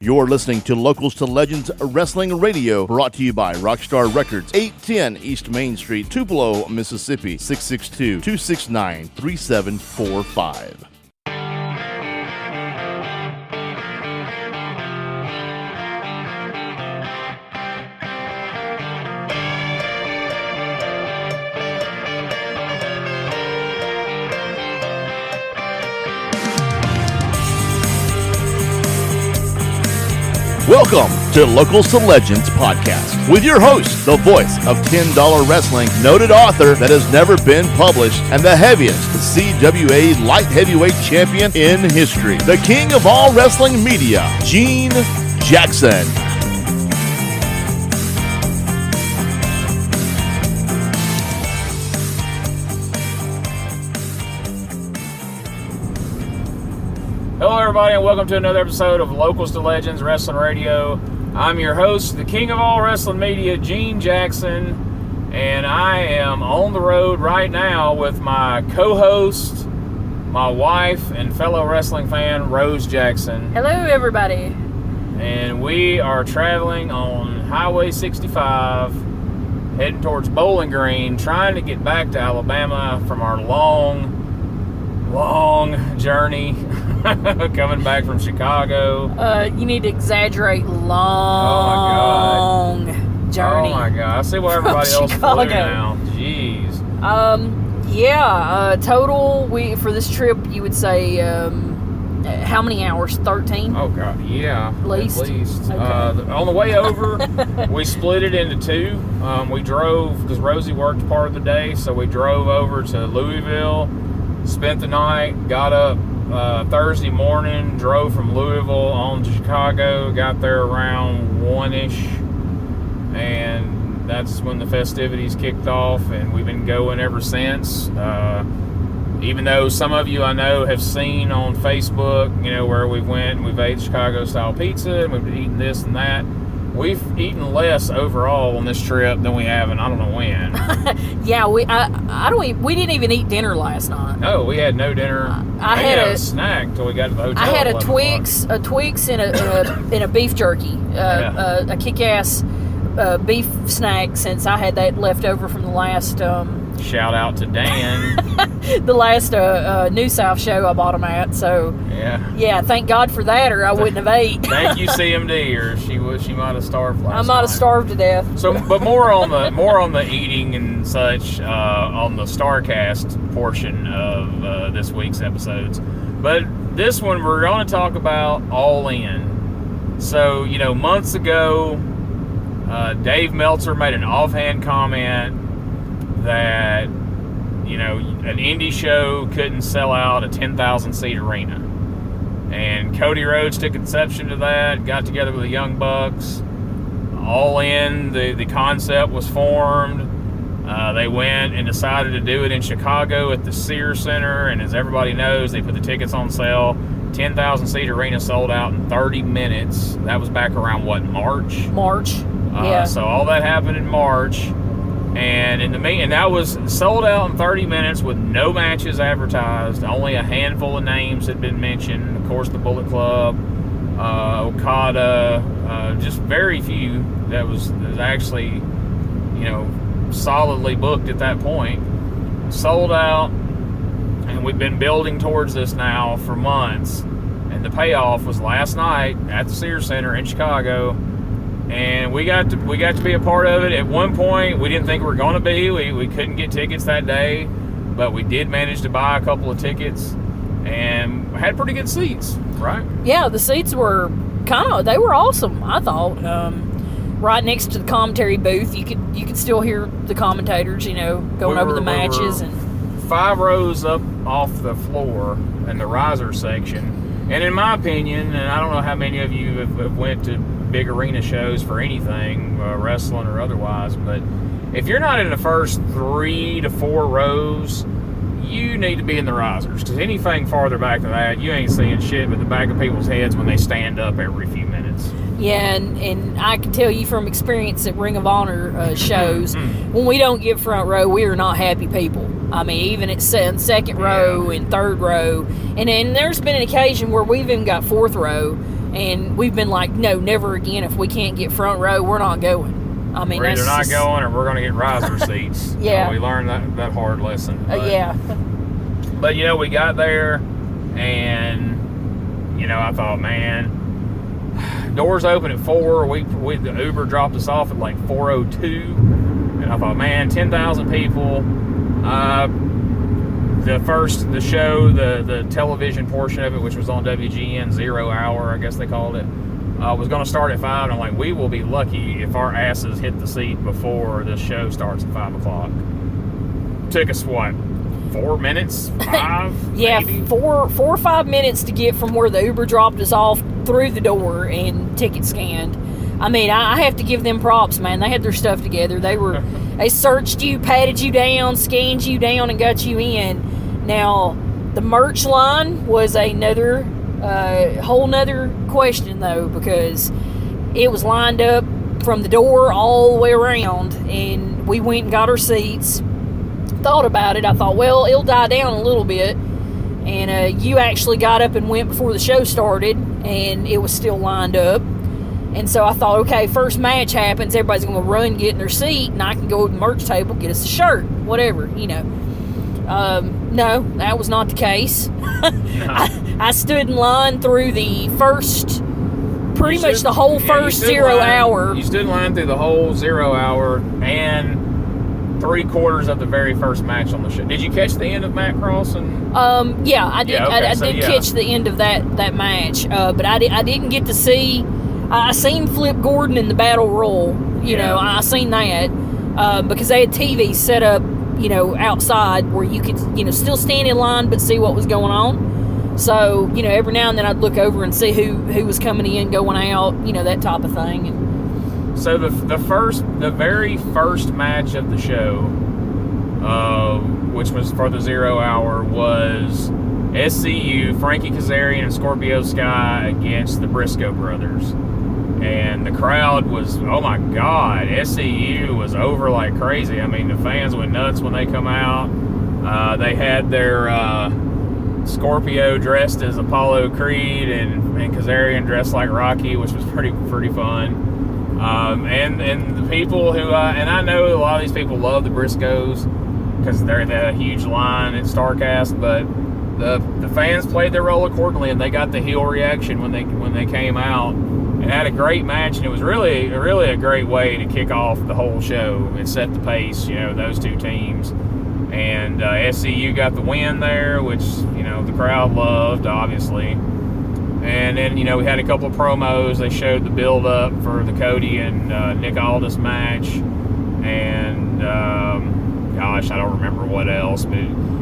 You're listening to Locals to Legends Wrestling Radio, brought to you by Rockstar Records, 810 East Main Street, Tupelo, Mississippi, 662-269-3745. Welcome to Locals to Legends podcast with your host, the voice of $10 Wrestling, noted author that has never been published, and the heaviest CWA light heavyweight champion in history, the king of all wrestling media, Gene Jackson. Hello everybody and welcome to another episode of Locals to Legends Wrestling Radio. I'm your host, the king of all wrestling media, Gene Jackson, and I am on the road right now with my co-host, my wife, and fellow wrestling fan, Rose Jackson. Hello everybody. And we are traveling on Highway 65, heading towards Bowling Green, trying to get back to Alabama from our long journey. Coming back from Chicago. You need to exaggerate long journey. Oh my god! I see why everybody else flew now. Jeez. Total for this trip, you would say how many hours? 13. Oh god, yeah. At least. Okay. On the way over, we split it into two. We drove because Rosie worked part of the day, so we drove over to Louisville, spent the night, got up Thursday morning, drove from Louisville on to Chicago, got there around 1-ish, and that's when the festivities kicked off, and we've been going ever since. Even though some of you I know have seen on Facebook, where we went and we've ate Chicago-style pizza, and we've been eating this and that. We've eaten less overall on this trip than we have, and I don't know when. Yeah, we didn't even eat dinner last night. No, we had no dinner. I had a snack till we got to the hotel. I had a Twix and a beef jerky, a kick-ass beef snack, since I had that left over from the last. Shout out to Dan. The last New South show I bought them at. So yeah, thank God for that, or I wouldn't have ate. Thank you, CMD, or she might have starved last night. I might have starved to death. So, but more on the eating and such on the StarCast portion of this week's episodes. But this one we're going to talk about All In. So months ago, Dave Meltzer made an offhand comment that an indie show couldn't sell out a 10,000 seat arena, and Cody Rhodes took exception to that, got together with the Young Bucks. All In, the concept was formed. They went and decided to do it in Chicago at the Sears Center, and as everybody knows, they put the tickets on sale. 10,000 seat arena sold out in 30 minutes. That was back around March, yeah. So all that happened in March. And that was sold out in 30 minutes with no matches advertised. Only a handful of names had been mentioned. Of course, the Bullet Club, Okada, just very few that was actually, solidly booked at that point. Sold out, and we've been building towards this now for months. And the payoff was last night at the Sears Center in Chicago. And we got to be a part of it. At one point, we didn't think we were going to be. We couldn't get tickets that day, but we did manage to buy a couple of tickets and had pretty good seats, right? Yeah, the seats were they were awesome, I thought. Right next to the commentary booth, you could still hear the commentators, going over the matches. And 5 rows up off the floor in the riser section. And in my opinion, and I don't know how many of you have went to big arena shows for anything, wrestling or otherwise, but if you're not in the first 3 to 4 rows, you need to be in the risers, because anything farther back than that, you ain't seeing shit but the back of people's heads when they stand up every few minutes. Yeah, and I can tell you from experience at Ring of Honor shows, when we don't get front row, we are not happy people. I mean, even at second row and third row. And then there's been an occasion where we've even got fourth row And we've been like, no, never again. If we can't get front row, we're not going. I mean, we're either not going or we're going to get riser seats. Yeah. So we learned that hard lesson. Yeah. But, we got there, and, I thought, man, doors open at 4. The Uber dropped us off at like 4:02. And I thought, man, 10,000 people. The show, the television portion of it, which was on WGN 0 hour, I guess they called it, was going to start at 5. And I'm like, we will be lucky if our asses hit the seat before the show starts at 5 o'clock. Took us, 4 minutes? 5? Yeah, maybe? 4 or 5 minutes to get from where the Uber dropped us off through the door and ticket scanned. I mean, I have to give them props, man. They had their stuff together. They searched you, patted you down, scanned you down, and got you in. Now, the merch line was another whole nother question, though, because it was lined up from the door all the way around, and we went and got our seats. Thought about it. I thought, well, it'll die down a little bit. And you actually got up and went before the show started, and it was still lined up. And so I thought, okay, first match happens, everybody's going to run, get in their seat, and I can go to the merch table, get us a shirt, whatever, No, that was not the case. I stood in line through the first, pretty much the whole first 0 hour. You stood in line through the whole 0 hour and 3/4 of the very first match on the show. Did you catch the end of Matt Cross? Yeah, I did. Yeah, okay. I did catch the end of that match, but I didn't get to see. I seen Flip Gordon in the Battle Royal. I seen that because they had TVs set up, outside where you could, still stand in line but see what was going on. So, every now and then I'd look over and see who was coming in, going out, that type of thing. So the very first match of the show, which was for the 0 hour, was SCU, Frankie Kazarian and Scorpio Sky against the Briscoe brothers. And the crowd was, oh my God, SCU was over like crazy. I mean, the fans went nuts when they come out. They had their Scorpio dressed as Apollo Creed and Kazarian dressed like Rocky, which was pretty fun. And the people who, and I know a lot of these people love the Briscoes because they're a huge line at StarCast, but the fans played their role accordingly, and they got the heel reaction when they came out and had a great match. And it was really a great way to kick off the whole show and set the pace, those two teams. And SCU got the win there, which the crowd loved, obviously. And then, we had a couple of promos. They showed the build-up for the Cody and Nick Aldis match. And, gosh, I don't remember what else. But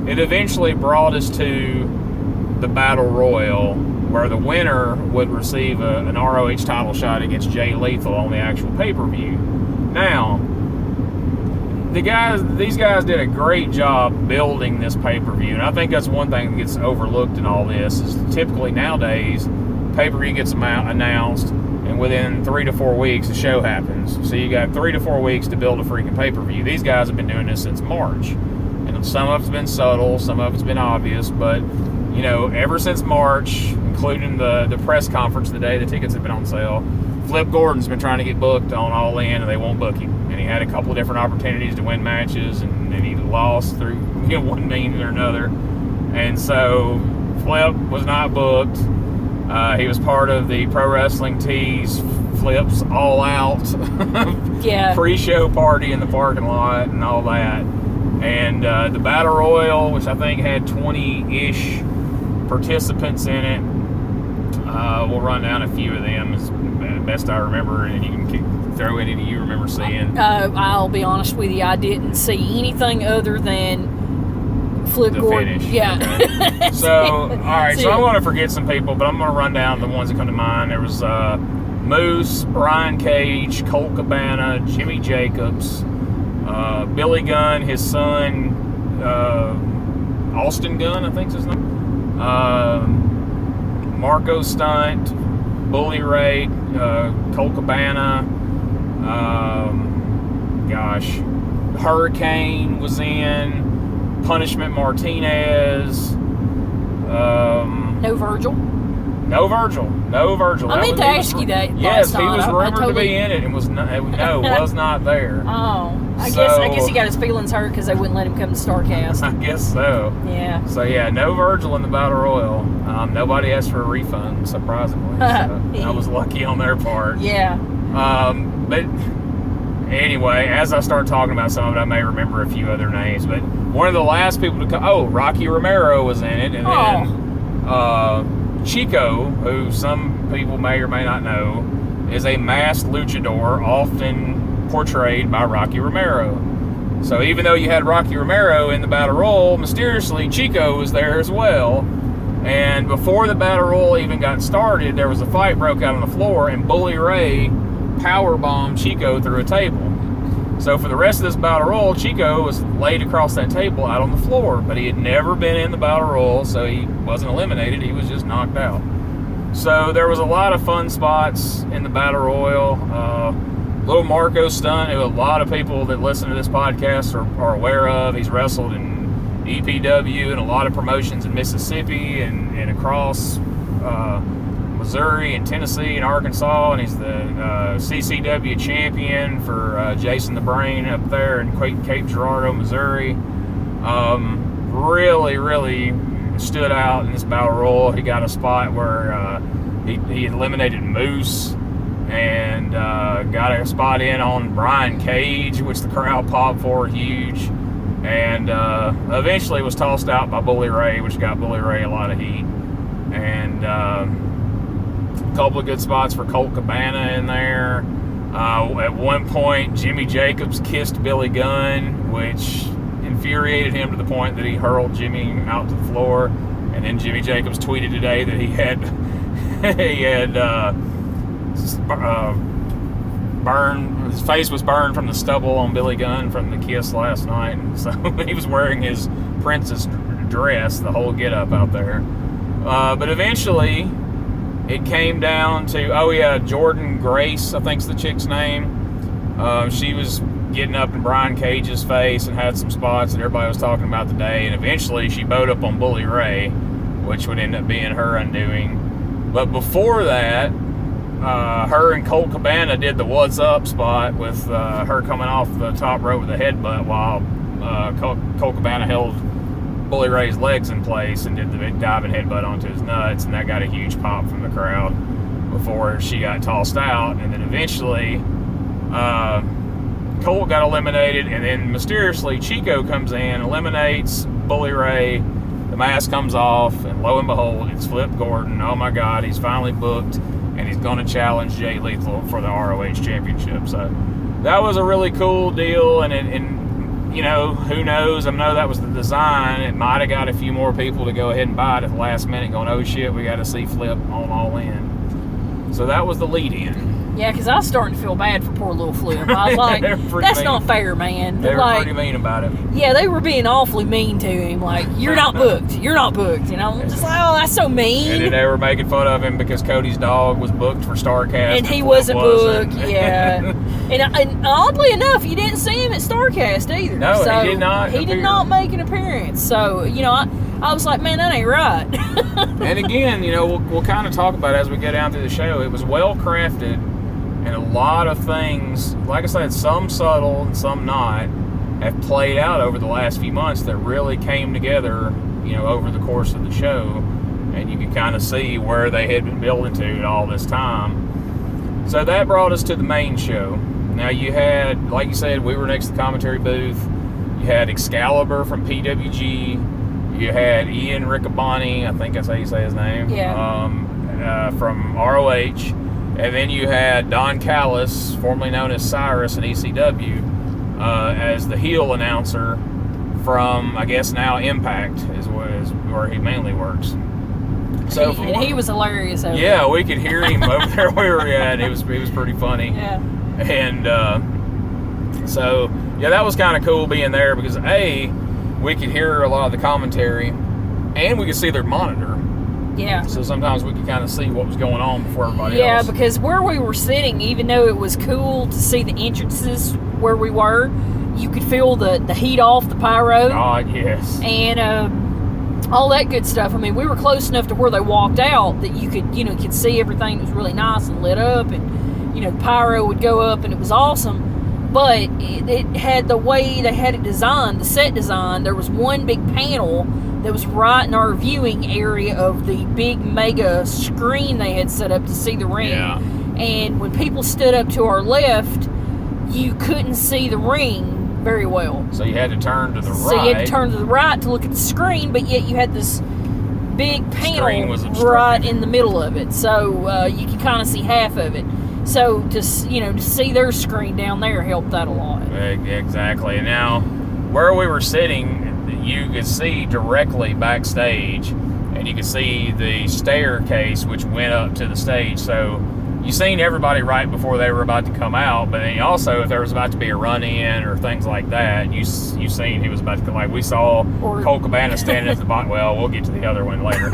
it eventually brought us to the Battle Royal, where the winner would receive an ROH title shot against Jay Lethal on the actual pay-per-view. Now, these guys did a great job building this pay-per-view, and I think that's one thing that gets overlooked in all this is typically nowadays pay-per-view gets announced, and within 3 to 4 weeks the show happens. So you got 3 to 4 weeks to build a freaking pay-per-view. These guys have been doing this since March, and some of it's been subtle, some of it's been obvious, but ever since March, including the press conference the day the tickets have been on sale, Flip Gordon's been trying to get booked on All In, and they won't book him. And he had a couple of different opportunities to win matches, and he lost through one means or another. And so Flip was not booked. He was part of the Pro Wrestling Tees Flip's All Out pre-show party in the parking lot and all that. And the Battle Royal, which I think had 20-ish participants in it, we'll run down a few of them as best I remember, and you can throw any that you remember seeing. I'll be honest with you, I didn't see anything other than Flip Gordon. Finish. Yeah. Okay. So, all right, so I'm going to forget some people, but I'm going to run down the ones that come to mind. There was Moose, Brian Cage, Colt Cabana, Jimmy Jacobs, Billy Gunn, his son, Austin Gunn, I think's his name, Marco Stunt, Bully Ray, Colt Cabana, Hurricane was in, Punishment Martinez. No Virgil. No Virgil. I meant to ask you that. Yes, last he was night. rumored totally... to be in it and was not there. Oh, I guess he got his feelings hurt because they wouldn't let him come to StarCast. I guess so. Yeah. So yeah, no Virgil in the Battle Royal. Nobody asked for a refund, surprisingly. So I was lucky on their part. Yeah. But anyway, as I start talking about some of it, I may remember a few other names. But one of the last people to come, Rocky Romero was in it, and then Chico, who some people may or may not know, is a masked luchador, often portrayed by Rocky Romero. So even though you had Rocky Romero in the Battle Royal, mysteriously Chico was there as well. And before the Battle Royal even got started, there was a fight broke out on the floor, and Bully Ray powerbombed Chico through a table. So for the rest of this Battle Royal, Chico was laid across that table out on the floor, but he had never been in the Battle Royal, so he wasn't eliminated, he was just knocked out. So there was a lot of fun spots in the Battle Royal. Little Marco stunt, who a lot of people that listen to this podcast are aware of. He's wrestled in EPW and a lot of promotions in Mississippi and across Missouri and Tennessee and Arkansas, and he's the CCW champion for Jason the Brain up there in Cape Girardeau, Missouri. Really stood out in this Battle Royal. He got a spot where he eliminated Moose and got a spot in on Brian Cage, which the crowd popped for huge, and eventually was tossed out by Bully Ray, which got Bully Ray a lot of heat. And a couple of good spots for Colt Cabana in there. At one point, Jimmy Jacobs kissed Billy Gunn, which infuriated him to the point that he hurled Jimmy out to the floor. And then Jimmy Jacobs tweeted today that he had burned, his face was burned from the stubble on Billy Gunn from the kiss last night. And so he was wearing his princess dress, the whole get-up out there. But eventually, it came down to, Jordan Grace, I think's the chick's name. She was getting up in Brian Cage's face and had some spots that everybody was talking about today. And eventually, she bowed up on Bully Ray, which would end up being her undoing. But before that, her and Colt Cabana did the What's Up spot with her coming off the top rope with a headbutt while Colt Cabana held Bully Ray's legs in place and did the big diving headbutt onto his nuts, and that got a huge pop from the crowd before she got tossed out. And then eventually Colt got eliminated, and then mysteriously Chico comes in, eliminates Bully Ray, the mask comes off, and lo and behold, it's Flip Gordon. Oh my God, he's finally booked, and he's going to challenge Jay Lethal for the ROH Championship. So that was a really cool deal, and you know, who knows? I know that was the design. It might have got a few more people to go ahead and buy it at the last minute going, oh shit, we got to see Flip on All In. So that was the lead-in. Yeah, because I was starting to feel bad for poor little Flip. I was like, that's not fair, man. They were pretty mean about it. Yeah, they were being awfully mean to him. Like, you're not booked. You're not booked. You know, I'm just like, oh, that's so mean. And then they were making fun of him because Cody's dog was booked for StarCast. And he wasn't booked, yeah. and oddly enough, you didn't see him at StarCast either. No, so he did not. He did not make an appearance. So, you know, I was like, man, that ain't right. And again, you know, we'll kind of talk about it as we go down through the show. It was well crafted. And a lot of things, like I said, some subtle and some not, have played out over the last few months that really came together, you know, over the course of the show. And you can kind of see where they had been building to all this time. So that brought us to the main show. Now you had, like you said, we were next to the commentary booth. You had Excalibur from PWG. You had Ian Riccaboni, I think that's how you say his name, from ROH. And then you had Don Callis, formerly known as Cyrus in ECW, as the heel announcer from, I guess now Impact is where he mainly works. So he was hilarious over there. there. We could hear him over there where we were at. It was pretty funny. Yeah. And so, yeah, that was kind of cool being there because, A, we could hear a lot of the commentary, and we could see their monitor. Yeah. So sometimes we could kind of see what was going on before everybody else. Yeah, because where we were sitting, even though it was cool to see the entrances where we were, you could feel the heat off the pyro. God, yes. And all that good stuff. I mean, we were close enough to where they walked out that you could see everything was really nice and lit up, and the pyro would go up, and it was awesome. But it had the way they had it designed, the set design. There was one big panel that was right in our viewing area of the big mega screen they had set up to see the ring. Yeah. And when people stood up to our left, you couldn't see the ring very well. So you had to turn to the right. So you had to turn to the right to look at the screen, but yet you had this big panel right in the middle of it. So you could kind of see half of it. So to see their screen down there helped that a lot. Exactly. Now, where we were sitting, you could see directly backstage, and you could see the staircase which went up to the stage. So you seen everybody right before they were about to come out, but then also if there was about to be a run-in or things like that, you seen he was about to come. Like we saw Cole Cabana standing at the bottom. Well, we'll get to the other one later.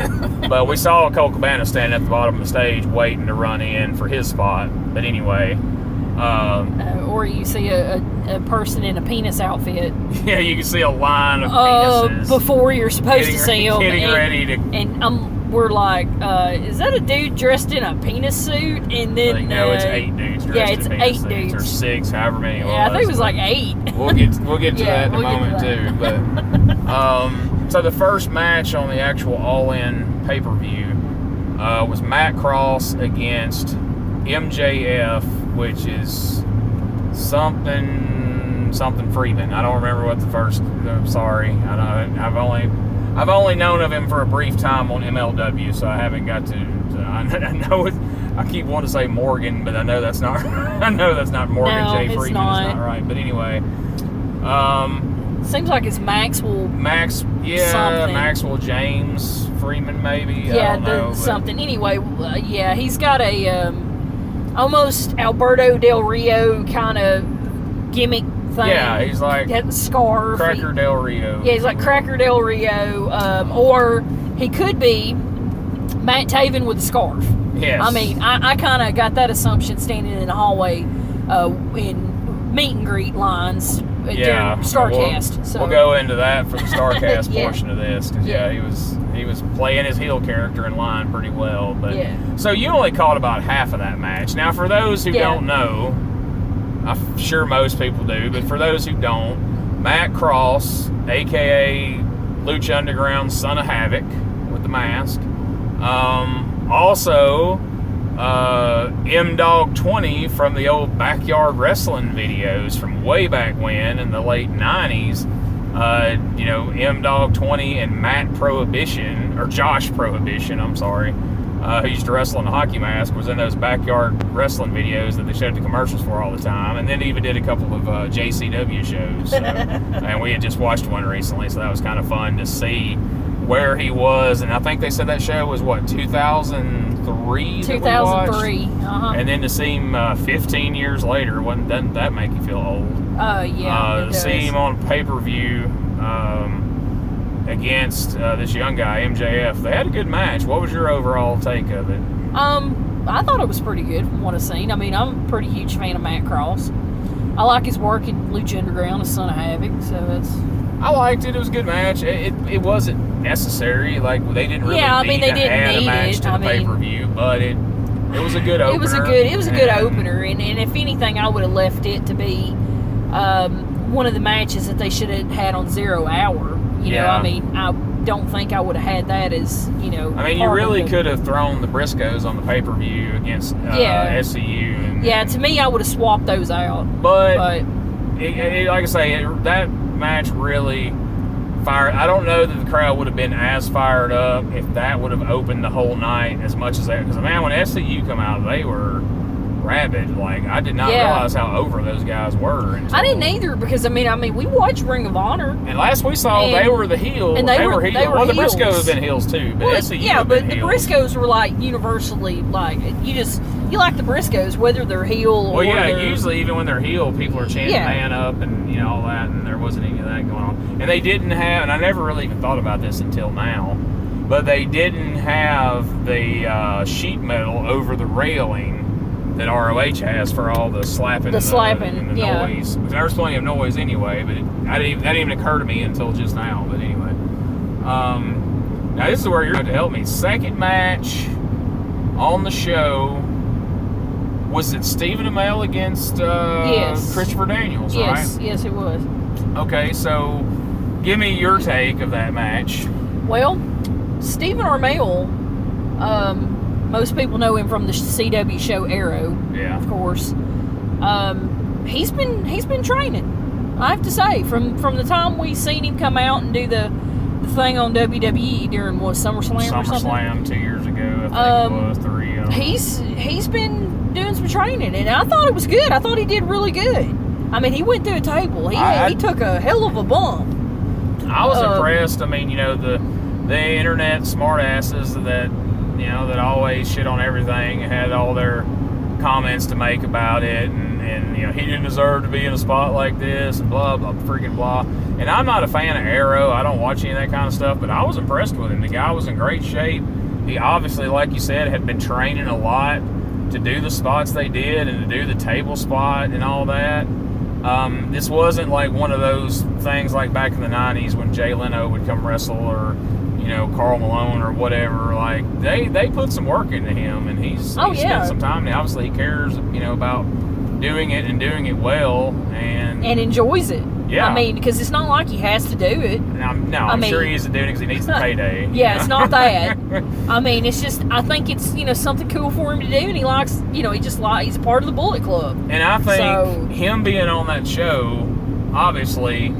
But we saw Cole Cabana standing at the bottom of the stage waiting to run in for his spot. But anyway. Or you see a person in a penis outfit. Yeah, you can see a line of penises. Before you're supposed to see them. Getting ready to... And we're like, is that a dude dressed in a penis suit? And then no, it's 8 dudes dressed in penis suits. Dudes. Or 6, however many it was. Yeah, I think it was like 8. We'll get to that in a moment too. But so the first match on the actual All-In pay-per-view was Matt Cross against MJF, which is something Freeman. I don't remember what the first. I'm sorry. I've only known of him for a brief time on MLW, so I haven't got to. I know it. I keep wanting to say Morgan, but I know that's not. I know that's not Morgan No, J. it's Freeman. not. It's not right. But anyway, seems like it's Maxwell. Something. Maxwell James Freeman, maybe. Yeah, I don't know, something. Anyway, he's got a almost Alberto Del Rio kind of gimmick thing. Yeah, he's like he had the scarf. Cracker Del Rio. Yeah, he's like Cracker Del Rio, or he could be Matt Taven with a scarf. Yes. I mean, I kind of got that assumption standing in the hallway in meet and greet lines during StarCast. We'll go into that for the StarCast Yeah. portion of this, because he was playing his heel character in line pretty well. But so you only caught about half of that match. Now, for those who don't know, I'm sure most people do, but for those who don't, Matt Cross, aka Lucha Underground Son of Havoc with the mask, also M-Dog 20 from the old Backyard Wrestling videos from way back when in the late 90s. M-Dog 20 and Matt Prohibition, or Josh Prohibition, I'm sorry, who used to wrestle in the hockey mask, was in those Backyard Wrestling videos that they showed the commercials for all the time, and then even did a couple of JCW shows. So, and we had just watched one recently, so that was kind of fun to see where he was. And I think they said that show was, 2003? 2003. And then to see him 15 years later, doesn't that make you feel old? Yeah. To see him on pay-per-view against this young guy, MJF. They had a good match. What was your overall take of it? I thought it was pretty good from what I've seen. I mean, I'm a pretty huge fan of Matt Cross. I like his work in Lucha Underground, Son of Havoc, so I liked it. It was a good match. It wasn't necessary. Like, they didn't really need to add a match to the pay-per-view, but it was a good opener. It was a good opener, and if anything, I would have left it to be one of the matches that they should have had on 0 Hour. I mean, I don't think I would have had that as, I mean, you really could have thrown the Briscoes on the pay-per-view against SCU. To me, I would have swapped those out. But like I say, that match really fired. I don't know that the crowd would have been as fired up if that would have opened the whole night as much as that. Because, man, when SCU come out, they were rabid. Like, I did not realize how over those guys were. I didn't either, because I mean, we watched Ring of Honor, and last we saw, they were the heel, and they were heel. They were the Briscoes have been heels too, but SCU but the Briscoes were like universally like you like the Briscoes whether they're heel or usually even when they're heel, people are chanting man up and all that, and there wasn't any of that going on. And they didn't have, and I never really even thought about this until now, but they didn't have the sheet metal over the railing that ROH has for all the slapping and the noise. There was plenty of noise anyway, but that didn't even occur to me until just now. But anyway, Now, this is where you're going to help me. Second match on the show, was it Stephen Amell against Yes. Christopher Daniels, Yes, right? yes, it was. Okay, so give me your take of that match. Well, Stephen Amell, most people know him from the CW show Arrow, Yeah. of course. He's been training. I have to say, from the time we seen him come out and do the thing on WWE during SummerSlam or something. SummerSlam 2 years ago, I think it was 3. He's been doing some training, and I thought it was good. I thought he did really good. I mean, he went through a table. He took a hell of a bump. I was impressed. I mean, the internet smartasses that always shit on everything had all their comments to make about it, and he didn't deserve to be in a spot like this, and blah blah freaking blah. And I'm not a fan of Arrow. I don't watch any of that kind of stuff, but I was impressed with him. The guy was in great shape. He obviously, like you said, had been training a lot to do the spots they did and to do the table spot and all that. This wasn't like one of those things like back in the 90s when Jay Leno would come wrestle, or Karl Malone or whatever. Like they put some work into him, and he's spent some time. And obviously he cares about doing it and doing it well, and enjoys it. Yeah, I mean, because it's not like he has to do it. I'm sure he isn't doing it because he needs the payday. Yeah, it's not that. I mean, it's just, I think it's something cool for him to do, and he likes, he's a part of the Bullet Club. And I think him being on that show obviously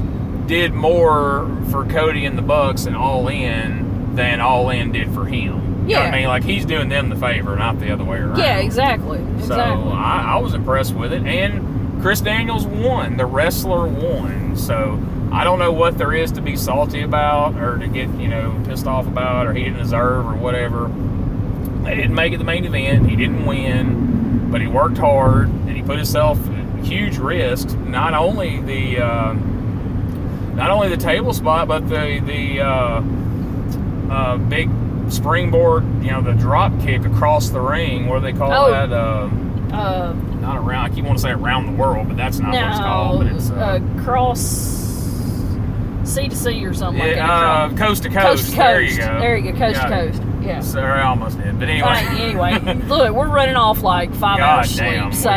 did more for Cody and the Bucks and All In than All In did for him. You know what I mean? Like, he's doing them the favor, not the other way around. Yeah, exactly. So I was impressed with it, and Chris Daniels won. The wrestler won. So I don't know what there is to be salty about or to get, pissed off about, or he didn't deserve or whatever. They didn't make it the main event. He didn't win, but he worked hard, and he put himself at huge risk. Not only the table spot, but the big springboard, the drop kick across the ring. What do they call that? Not around. I keep wanting to say around the world, but that's not what it's called. But it's cross sea to sea or something like that. Coast to coast. Coast to coast. There you go. There you go. Coast to coast. Yeah. So I almost did, but anyway. Anyway, look, we're running off like 5 hours sleep, so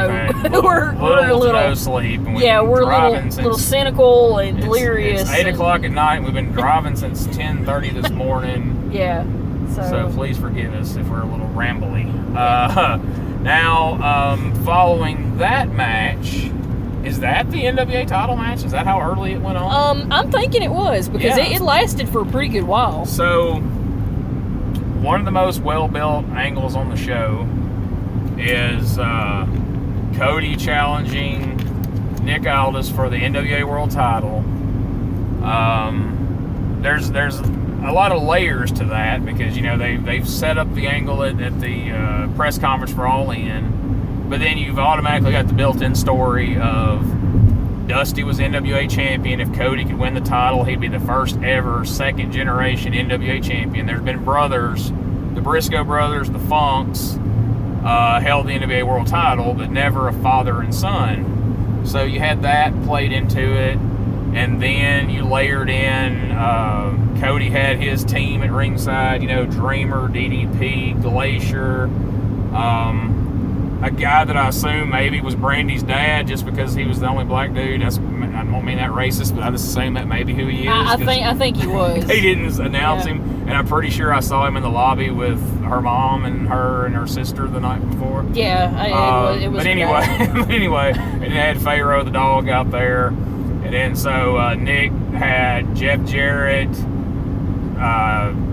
we're a little no sleep. And we're a little cynical and delirious. It's 8 o'clock at night. And we've been driving since 10:30 this morning. Yeah. So please forgive us if we're a little rambly. Now, following that match, is that the NWA title match? Is that how early it went on? I'm thinking it was, because it lasted for a pretty good while. So, one of the most well-built angles on the show is Cody challenging Nick Aldis for the NWA World title. There's a lot of layers to that, because they've set up the angle at the press conference for All In, but then you've automatically got the built-in story of Dusty was NWA champion. If Cody could win the title, he'd be the first ever second generation NWA champion. There's been brothers, the Briscoe brothers, the Funks, held the NWA World title, but never a father and son. So you had that played into it, and then you layered in Cody had his team at ringside, Dreamer, DDP, Glacier, a guy that I assume maybe was Brandy's dad just because he was the only black dude. I don't mean that racist, but I just assume that may be who he is. I think he was. They didn't announce him, and I'm pretty sure I saw him in the lobby with her mom and her sister the night before. Yeah, it was. But anyway, and it had Pharaoh the dog out there, and then so Nick had Jeff Jarrett,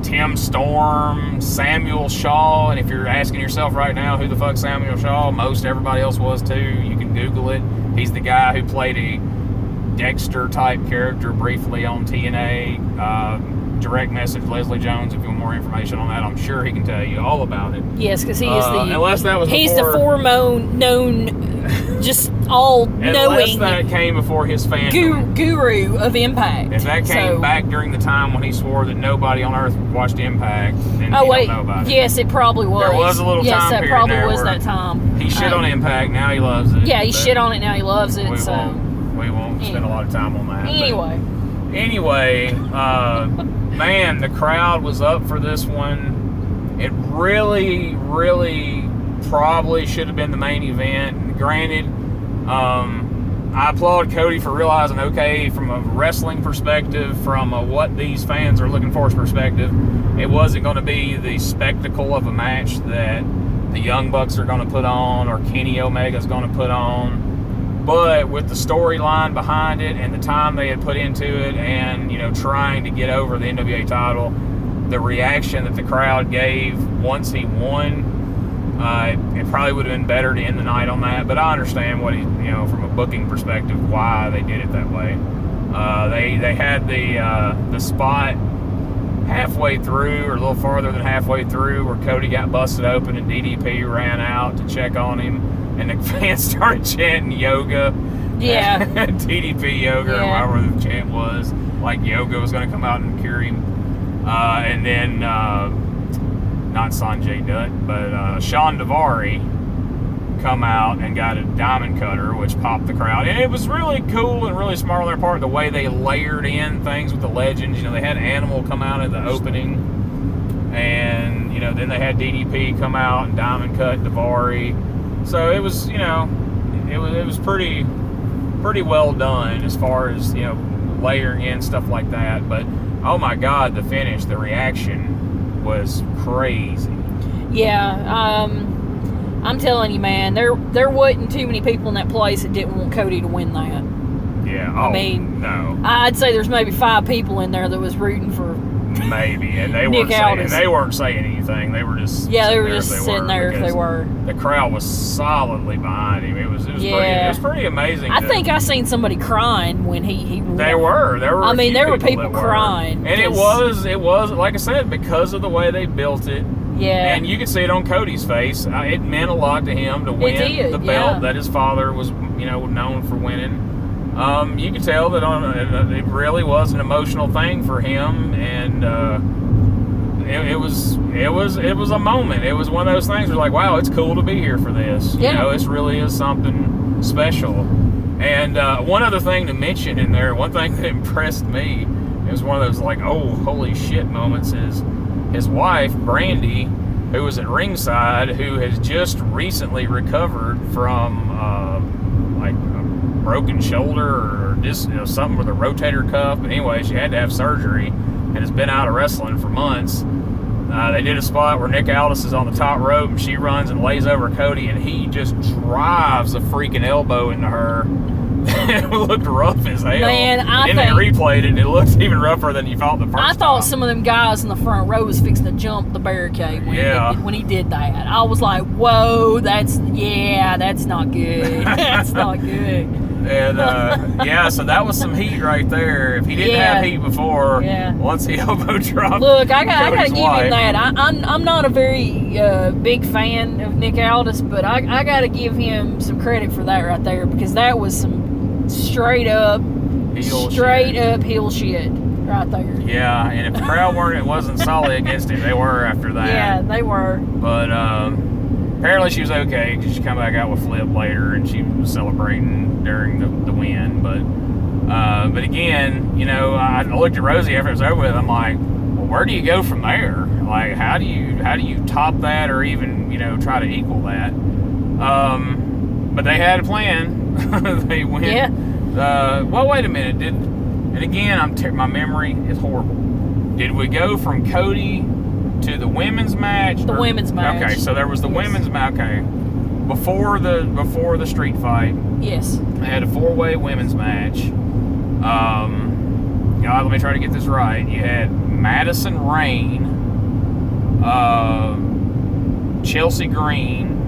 Tim Storm, Samuel Shaw, and if you're asking yourself right now who the fuck Samuel Shaw, most everybody else was too. You can Google it. He's the guy who played a Dexter type character briefly on TNA. Direct message Leslie Jones if you want more information on that. I'm sure he can tell you all about it. Yes, because he is the foremost just all knowing. Unless that came before his fandom. Guru of Impact. If that came back during the time when he swore that nobody on earth watched Impact, then don't know about it. Yes, it probably was. There was a little time period. Yes, that probably was that time. He shit on Impact, now he loves it. Yeah, he shit on it, now he loves it. We won't spend a lot of time on that. Anyway. Anyway, man, the crowd was up for this one. It really, really probably should have been the main event. Granted, I applaud Cody for realizing, okay, from a wrestling perspective, from a what these fans are looking for perspective, it wasn't going to be the spectacle of a match that the Young Bucks are going to put on or Kenny Omega's going to put on. But with the storyline behind it and the time they had put into it and, you know, trying to get over the NWA title, the reaction that the crowd gave once he won, it probably would have been better to end the night on that. But I understand what from a booking perspective, why they did it that way. They had the spot halfway through, or a little farther than halfway through, where Cody got busted open and DDP ran out to check on him. And the fans started chanting yoga. Yeah. DDP yoga, or whatever the chant was. Like yoga was going to come out and cure him. And then, not Sanjay Dutt, but Sean Daivari come out and got a diamond cutter, which popped the crowd. And it was really cool and really smart on their part, the way they layered in things with the legends. You know, they had Animal come out at the opening. And, you know, then they had DDP come out and diamond cut Daivari. So it was, it was pretty well done as far as, layering in stuff like that. But, oh my God, the finish, the reaction was crazy. Yeah, I'm telling you, man, there wasn't too many people in that place that didn't want Cody to win that. Yeah, I mean, no. I'd say there's maybe 5 people in there that was rooting for maybe, and they weren't saying anything. They were just sitting there if they were. The crowd was solidly behind him. It was pretty amazing. I think I seen somebody crying when he won. There were. I mean, there were people crying, and it was like I said, because of the way they built it. Yeah, and you could see it on Cody's face. It meant a lot to him to win the belt that his father was, known for winning. You could tell that it really was an emotional thing for him, and it was a moment. It was one of those things where, like, wow, it's cool to be here for this. Yeah. This really is something special. And one other thing to mention in there, one thing that impressed me, it was one of those like, oh, holy shit moments, is his wife, Brandy, who was at ringside, who has just recently recovered from broken shoulder or just something with a rotator cuff. But anyway, she had to have surgery and has been out of wrestling for months. They did a spot where Nick Aldis is on the top rope and she runs and lays over Cody, and he just drives a freaking elbow into her. It looked rough as hell. Man, they replayed it, and it looked even rougher than you thought the first time. I thought some of them guys in the front row was fixing to jump the barricade when he did that. I was like, whoa, that's not good. That's not good. And so that was some heat right there. If he didn't have heat before, once he elbow dropped. Look, I gotta give him that. I'm not a very big fan of Nick Aldis, but I gotta give him some credit for that right there, because that was some straight up heel shit right there. Yeah, and if the crowd wasn't solid against it, they were after that. Yeah, they were. But apparently she was okay, because she come back out with Flip later, and she was celebrating during the win. But again, I looked at Rosie after it was over with. I'm like, well, where do you go from there? Like, how do you top that, or even try to equal that? But they had a plan. They went. Yeah. Well, wait a minute. And again, my memory is horrible. Did we go from Cody to the women's match? The women's match. Okay, so there was the women's match. Okay, before the street fight. Yes. They had a 4-way women's match. God, let me try to get this right. You had Madison Rain, Chelsea Green,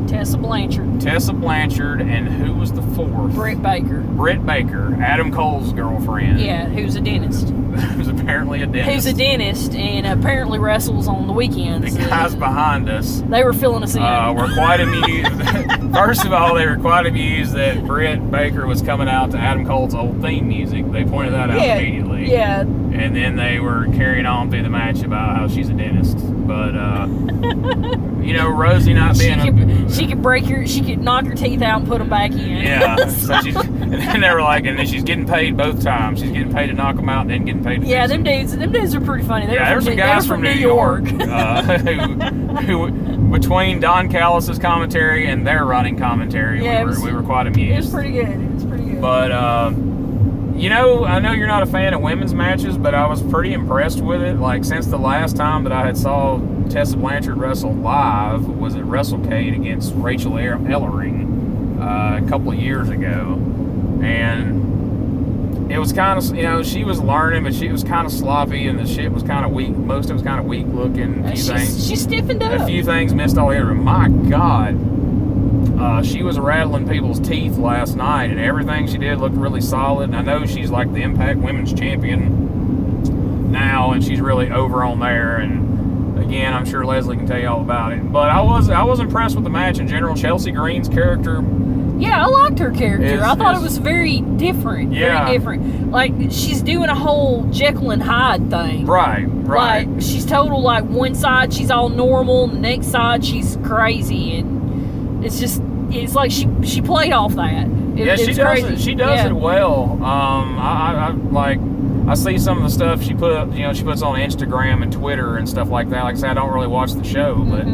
Tessa Blanchard, and who was the fourth? Britt Baker, Adam Cole's girlfriend. Yeah, who's a dentist. Who's apparently a dentist. Who's a dentist and apparently wrestles on the weekends. The guys behind us. They were filling us in. Were quite amused. First of all, they were quite amused that Britt Baker was coming out to Adam Cole's old theme music. They pointed that out immediately. Yeah. And then they were carrying on through the match about how she's a dentist. But, Rosey not being she could knock her teeth out and put them back in. Yeah. So and then they were like, and then she's getting paid both times. She's getting paid to knock them out and then getting paid to them dudes are pretty funny. There's some guys from New York who between Don Callis's commentary and their running commentary, we were quite amused. It was pretty good. But, I know you're not a fan of women's matches, but I was pretty impressed with it. Like, since the last time that I had saw Tessa Blanchard wrestle live was at WrestleCade against Rachel Ellering a couple of years ago. And it was kind of, she was learning, but she was kind of sloppy, and the shit was kind of weak. Most of it was kind of weak looking. She stiffened up. A few things missed all the other. My God. She was rattling people's teeth last night, and everything she did looked really solid. And I know she's like the Impact Women's Champion now, and she's really over on there. And again, I'm sure Leslie can tell you all about it. But I was impressed with the match in general. Chelsea Green's character. Yeah, I liked her character. I thought it was very different. Yeah. Very different. Like, she's doing a whole Jekyll and Hyde thing. Right. Like, she's total, like, one side she's all normal, and the next side she's crazy. And it's like she played off that. She does it well. I see some of the stuff she puts on Instagram and Twitter and stuff like that. Like I said, I don't really watch the show, but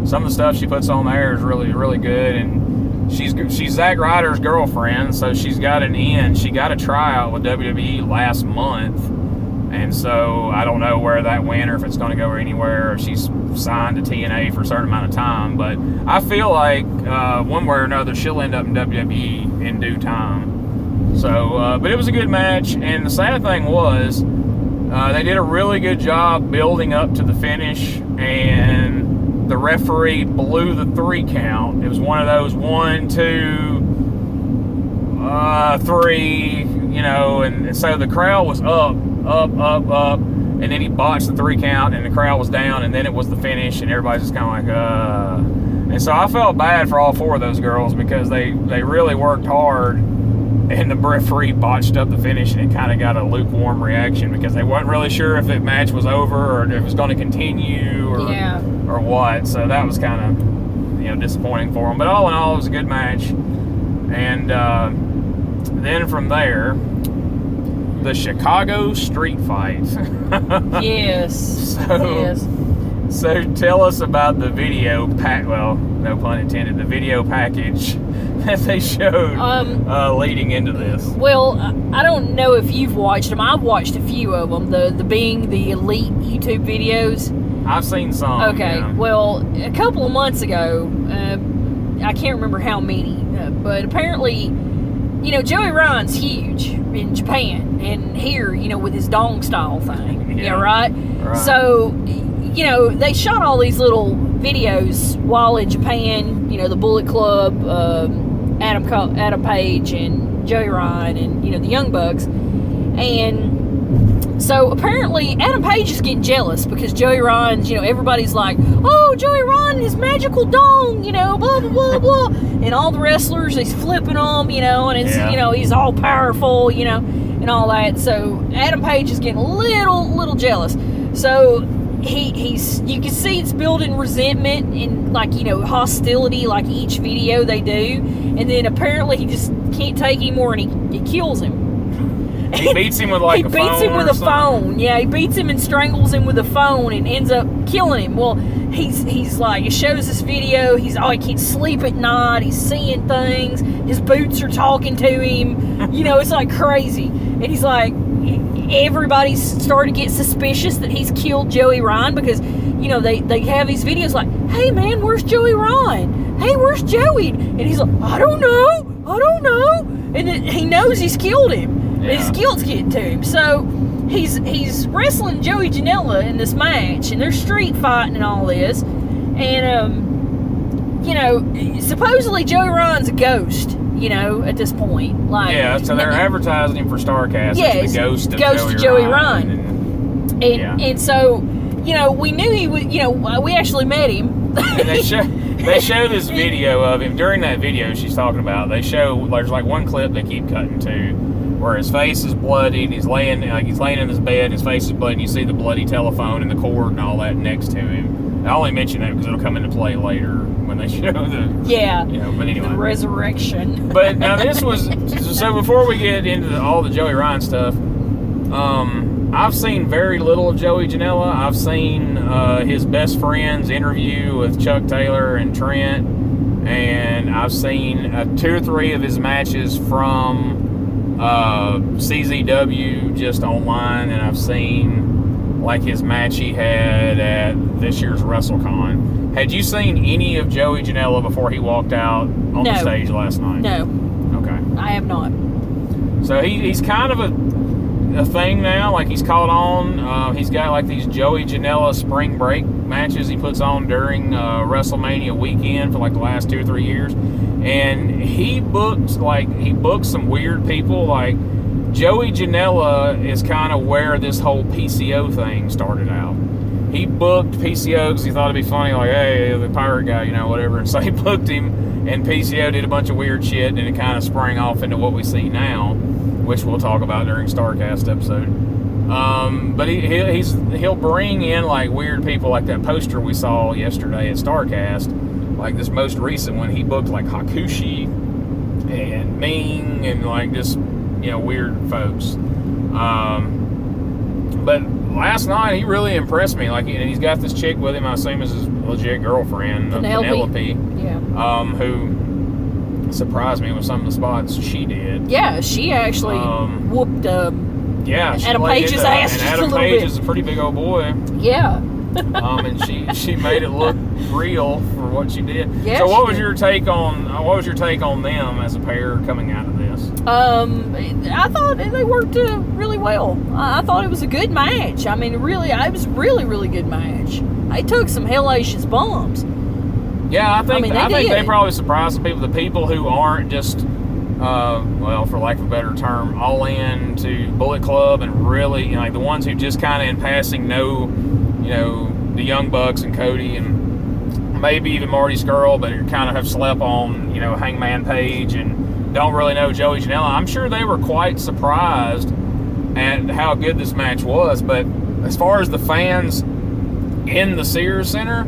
some of the stuff she puts on there is really, really good. And she's Zack Ryder's girlfriend, so she's got an in. She got a tryout with WWE last month. And so I don't know where that went, or if it's going to go anywhere, or if she's signed to TNA for a certain amount of time. But I feel like one way or another she'll end up in WWE in due time. So, but it was a good match. And the sad thing was they did a really good job building up to the finish. And the referee blew the 3 count. It was one of those 1, 2, 3, and so the crowd was up, and then he botched the 3 count, and the crowd was down, and then it was the finish, and everybody's just kind of like, And so I felt bad for all 4 of those girls because they really worked hard, and the referee botched up the finish, and it kind of got a lukewarm reaction because they weren't really sure if the match was over or if it was going to continue or what. So that was kind of disappointing for them. But all in all, it was a good match. And then from there, the Chicago street fight. Yes. So tell us about the video well, no pun intended, the video package that they showed leading into this. Well, I don't know if you've watched them. I've watched a few of them, the being the elite YouTube videos. I've seen some. Okay, well, a couple of months ago, I can't remember how many, but apparently, Joey Ryan's huge in Japan, and here, with his dong style thing. Yeah, right? So, they shot all these little videos while in Japan, the Bullet Club, Adam Page, and Joey Ryan, and, the Young Bucks. And so apparently Adam Page is getting jealous because Joey Ryan's, everybody's like, oh, Joey Ryan, his magical dong, blah, blah, blah, blah. And all the wrestlers, he's flipping them, and it's, he's all powerful, and all that. So Adam Page is getting a little jealous. So he's you can see it's building resentment and hostility like each video they do. And then apparently he just can't take anymore and he kills him. He beats him with a phone. He beats him with a phone. Yeah, he beats him and strangles him with a phone and ends up killing him. Well, he's like, it shows this video. He can't sleep at night. He's seeing things. His boots are talking to him. It's like crazy. And he's like, everybody's starting to get suspicious that he's killed Joey Ryan because, they have these videos like, hey man, where's Joey Ryan? Hey, where's Joey? And he's like, I don't know. And then he knows he's killed him. Yeah. His guilt's getting to him. So he's wrestling Joey Janela in this match, and they're street fighting and all this. And, supposedly Joey Ryan's a ghost, at this point. So they're advertising him for StarCast as the ghost of Joey Ryan. And so, we knew he was, we actually met him. And they show this video of him. During that video she's talking about, there's one clip they keep cutting to where his face is bloody and he's laying in his bed, his face is bloody, and you see the bloody telephone and the cord and all that next to him. I only mention that because it'll come into play later when they show the but anyway, the resurrection. But now this was so. Before we get into all the Joey Ryan stuff, I've seen very little of Joey Janela. I've seen his best friend's interview with Chuck Taylor and Trent, and I've seen 2 or 3 of his matches from CZW just online, and I've seen like his match he had at this year's WrestleCon. Had you seen any of Joey Janela before he walked out on the stage last night? No. Okay. I have not. So he's kind of a thing now. Like, he's caught on. He's got like these Joey Janela spring break matches he puts on during WrestleMania weekend for like the last 2 or 3 years, and he books some weird people. Like, Joey Janela is kind of where this whole PCO thing started out. He booked PCO because he thought it'd be funny, like, hey, the pirate guy, whatever. And so he booked him, and PCO did a bunch of weird shit, and it kind of sprang off into what we see now, which we'll talk about during StarCast episode. But he'll bring in like weird people, like that poster we saw yesterday at StarCast, like this most recent one. He booked like Hakushi and Ming and like just weird folks. But last night he really impressed me. Like, and he's got this chick with him, I assume is his legit girlfriend, Penelope. Yeah. Who surprised me with some of the spots she did. Yeah, she actually whooped Adam Page's ass just Adam a little Page bit. is a pretty big old boy. Yeah. And she made it look real for what she did. Yeah, so what was your take on them as a pair coming out of this? I thought they worked really well. I thought it was a good match. I mean, really, it was a really, really good match. They took some hellacious bumps. Yeah, I think they did. probably surprised some people. The people who aren't just, for lack of a better term, all in to Bullet Club, and really, like the ones who just kind of in passing know, the Young Bucks and Cody and maybe even Marty Scurll, but kind of have slept on, Hangman Page and don't really know Joey Janela. I'm sure they were quite surprised at how good this match was. But as far as the fans in the Sears Center,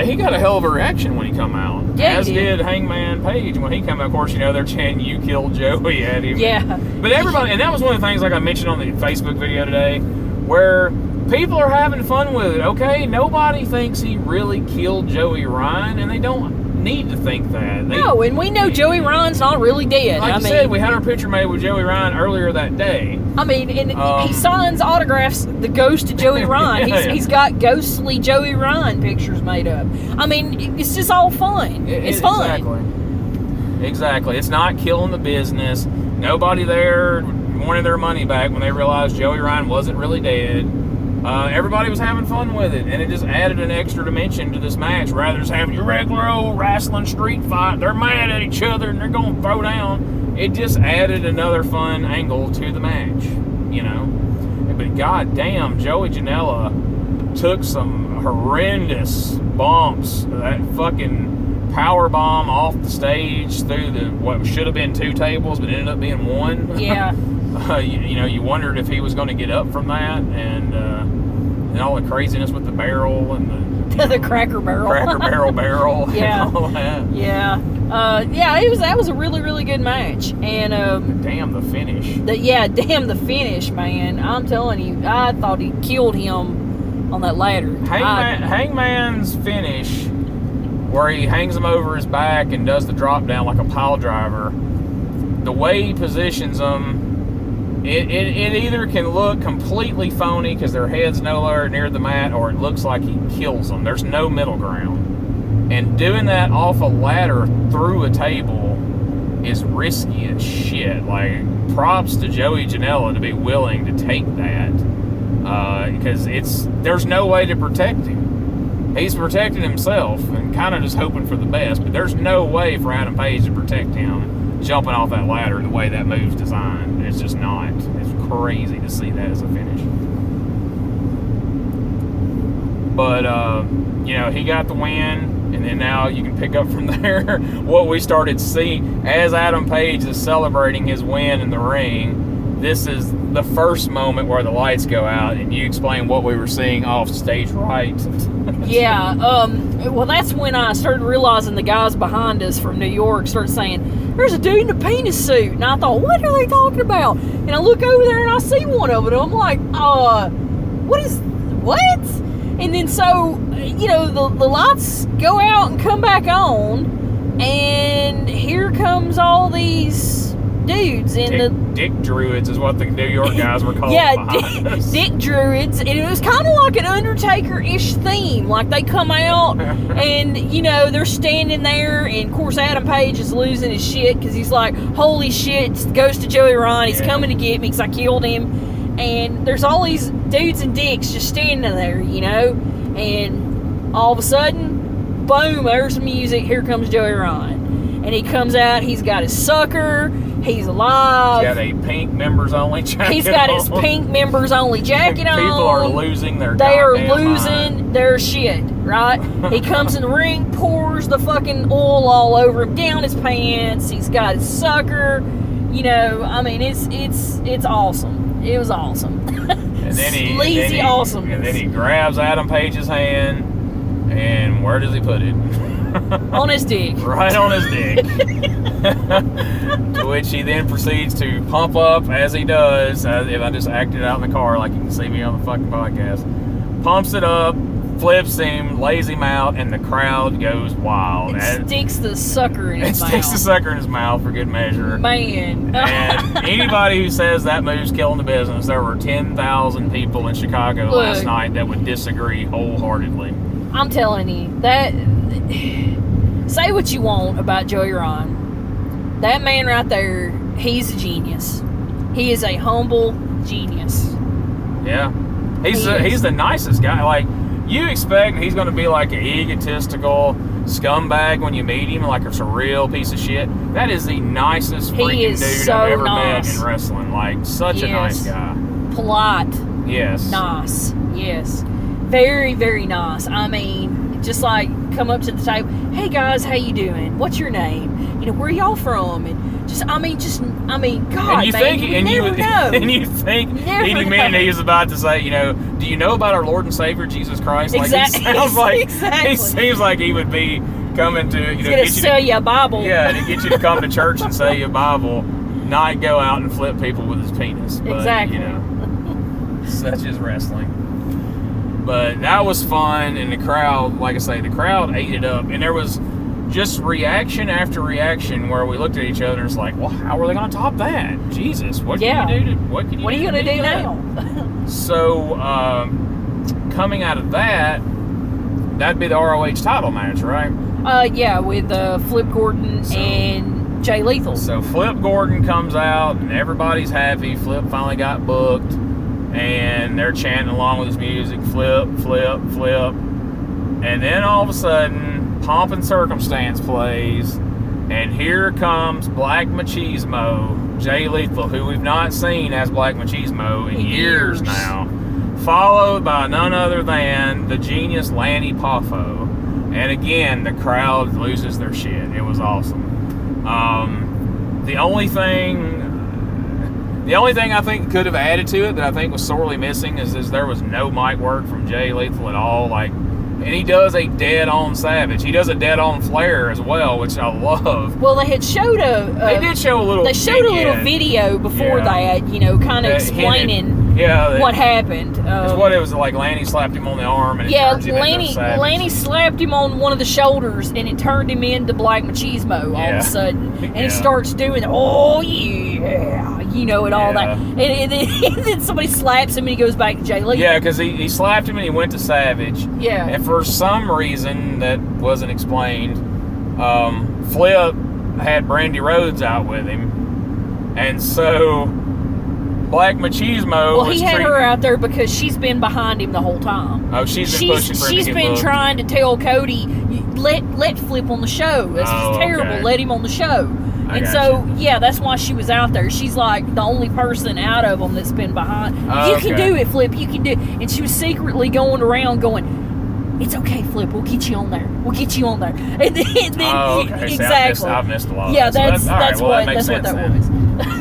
he got a hell of a reaction when he come out. Yeah, as did Hangman Page when he came out. Of course, they're chanting "You killed Joey" at him. Yeah. But everybody, and that was one of the things, like I mentioned on the Facebook video today, where people are having fun with it. Okay, nobody thinks he really killed Joey Ryan, and they don't need to think that. No, and we know Joey Ryan's not really dead. Like I said, we had our picture made with Joey Ryan earlier that day. I mean, and he signs autographs, the ghost of Joey Ryan. He's got ghostly Joey Ryan pictures made up. I mean, it's just all fun. It's fun. Exactly. It's not killing the business. Nobody there wanted their money back when they realized Joey Ryan wasn't really dead. Everybody was having fun with it, and it just added an extra dimension to this match. Rather than just having your regular old wrestling street fight, they're mad at each other and they're going to throw down. It just added another fun angle to the match, But goddamn, Joey Janela took some horrendous bumps. That fucking power bomb off the stage through what should have been 2 tables, but ended up being 1. Yeah. You wondered if he was going to get up from that, and all the craziness with the barrel and the Cracker Barrel. barrel. Yeah. And all that. Yeah. That was a really, really good match. And damn the finish. Damn the finish, man. I'm telling you, I thought he killed him on that ladder. Hangman's finish, where he hangs him over his back and does the drop down like a pile driver, the way he positions them, it either can look completely phony because their head's nowhere near the mat, or it looks like he kills them. There's no middle ground. And doing that off a ladder through a table is risky as shit. Like, props to Joey Janela to be willing to take that, because there's no way to protect him. He's protecting himself and kind of just hoping for the best, but there's no way for Adam Page to protect him jumping off that ladder the way that move's designed. It's just not. It's crazy to see that as a finish. But, he got the win, and and now you can pick up from there what we started seeing as Adam Page is celebrating his win in the ring. This is the first moment where the lights go out, and you explain what we were seeing off stage right. Yeah, well, that's when I started realizing the guys behind us from New York started saying, there's a dude in a penis suit. And I thought, what are they talking about? And I look over there and I see one of them. I'm like, what? And then so, you know, the lights go out and come back on, and here comes all these dudes in Dick Druids is what the New York guys were called. Yeah, Dick Druids, and it was kind of like an Undertaker-ish theme. Like they come out, and you know they're standing there, and of course Adam Page is losing his shit because he's like, "Holy shit!" It's the ghost of Joey Ryan. He's coming to get me because I killed him. And there's all these dudes and dicks just standing there, you know, and all of a sudden, boom! There's the music. Here comes Joey Ryan, and he comes out. He's got his sucker. He's alive. He's got a pink members only jacket. He's got his pink members only jacket on. People are losing their They are goddamn losing mind. their shit, right? He comes in the ring, pours the fucking oil all over him, down his pants. He's got his sucker. You know, I mean, it's awesome. It was awesome. And then Sleazy awesome. And then he grabs Adam Page's hand, and where does he put it? On his dick. Right on his dick. To which he then proceeds to pump up as he does. If I just acted out in the car like you can see me on the fucking podcast. Pumps it up, flips him, lays him out, and the crowd goes wild. It sticks the sucker in his mouth. It sticks the sucker in his mouth for good measure. Man. And anybody who says that move's killing the business, there were 10,000 people in Chicago last night that would disagree wholeheartedly. I'm telling you, that... Say what you want about Joey Ryan. That man right there, he's a genius. He is a humble genius. Yeah. He's the nicest guy. Like, you expect he's going to be like an egotistical scumbag when you meet him, like it's a real piece of shit. That is the nicest freaking dude I've ever met in wrestling. Like, such a nice guy. Polite. Yes. Nice. Yes. Very, very nice. I mean, just like come up to the table, hey guys, how you doing? What's your name? You know, where y'all from? And God, and you man, think, you and never know. And you think any minute he was about to say, you know, do you know about our Lord and Savior Jesus Christ? Like, exactly. He sounds like Exactly. he seems like he would be coming to, you know, get you sell you a Bible. Yeah, to get you to come to church and sell you a Bible, not go out and flip people with his penis. But, exactly. You know, such is wrestling. But that was fun, and the crowd, like I say, the crowd ate it up, and there was just reaction after reaction where we looked at each other and it's like, well, how are they going to top that? Jesus, what can you do? What are you going to do now? So, coming out of that, that'd be the ROH title match, right? Yeah, with Flip Gordon and Jay Lethal. So Flip Gordon comes out, and everybody's happy. Flip finally got booked. And they're chanting along with his music, flip, flip, flip. And then all of a sudden, Pomp and Circumstance plays. And here comes Black Machismo, Jay Lethal, who we've not seen as Black Machismo in years now. Followed by none other than the genius Lanny Poffo. And again, the crowd loses their shit. It was awesome. The only thing I think could have added to it that I think was sorely missing is there was no mic work from Jay Lethal at all. Like, and he does a dead-on Savage. He does a dead-on Flair as well, which I love. Well, they had showed they did show a little. They showed a little video before that, you know, kind of explaining what happened. It's what it was like. Lanny slapped him on the arm, and it turns him into a Savage. Lanny slapped him on one of the shoulders, and it turned him into Black Machismo all of a sudden. And he starts doing, oh yeah, you know, and all that. And then somebody slaps him, and he goes back to Jay Lethal. Yeah, because he slapped him, and he went to Savage. Yeah. And for some reason that wasn't explained, Flip had Brandy Rhodes out with him, and so Black Machismo. Well, he had her out there because she's been behind him the whole time. Oh, she's been pushing for him to get booked. Trying to tell Cody, let Flip on the show. This is terrible. Okay. Let him on the show. And so, that's why she was out there. She's like the only person out of them that's been behind. You can do it, Flip. You can do it. And she was secretly going around going, it's okay, Flip. We'll get you on there. And then oh, okay. exactly. See, I've missed a lot. Yeah, of that. that's what that was.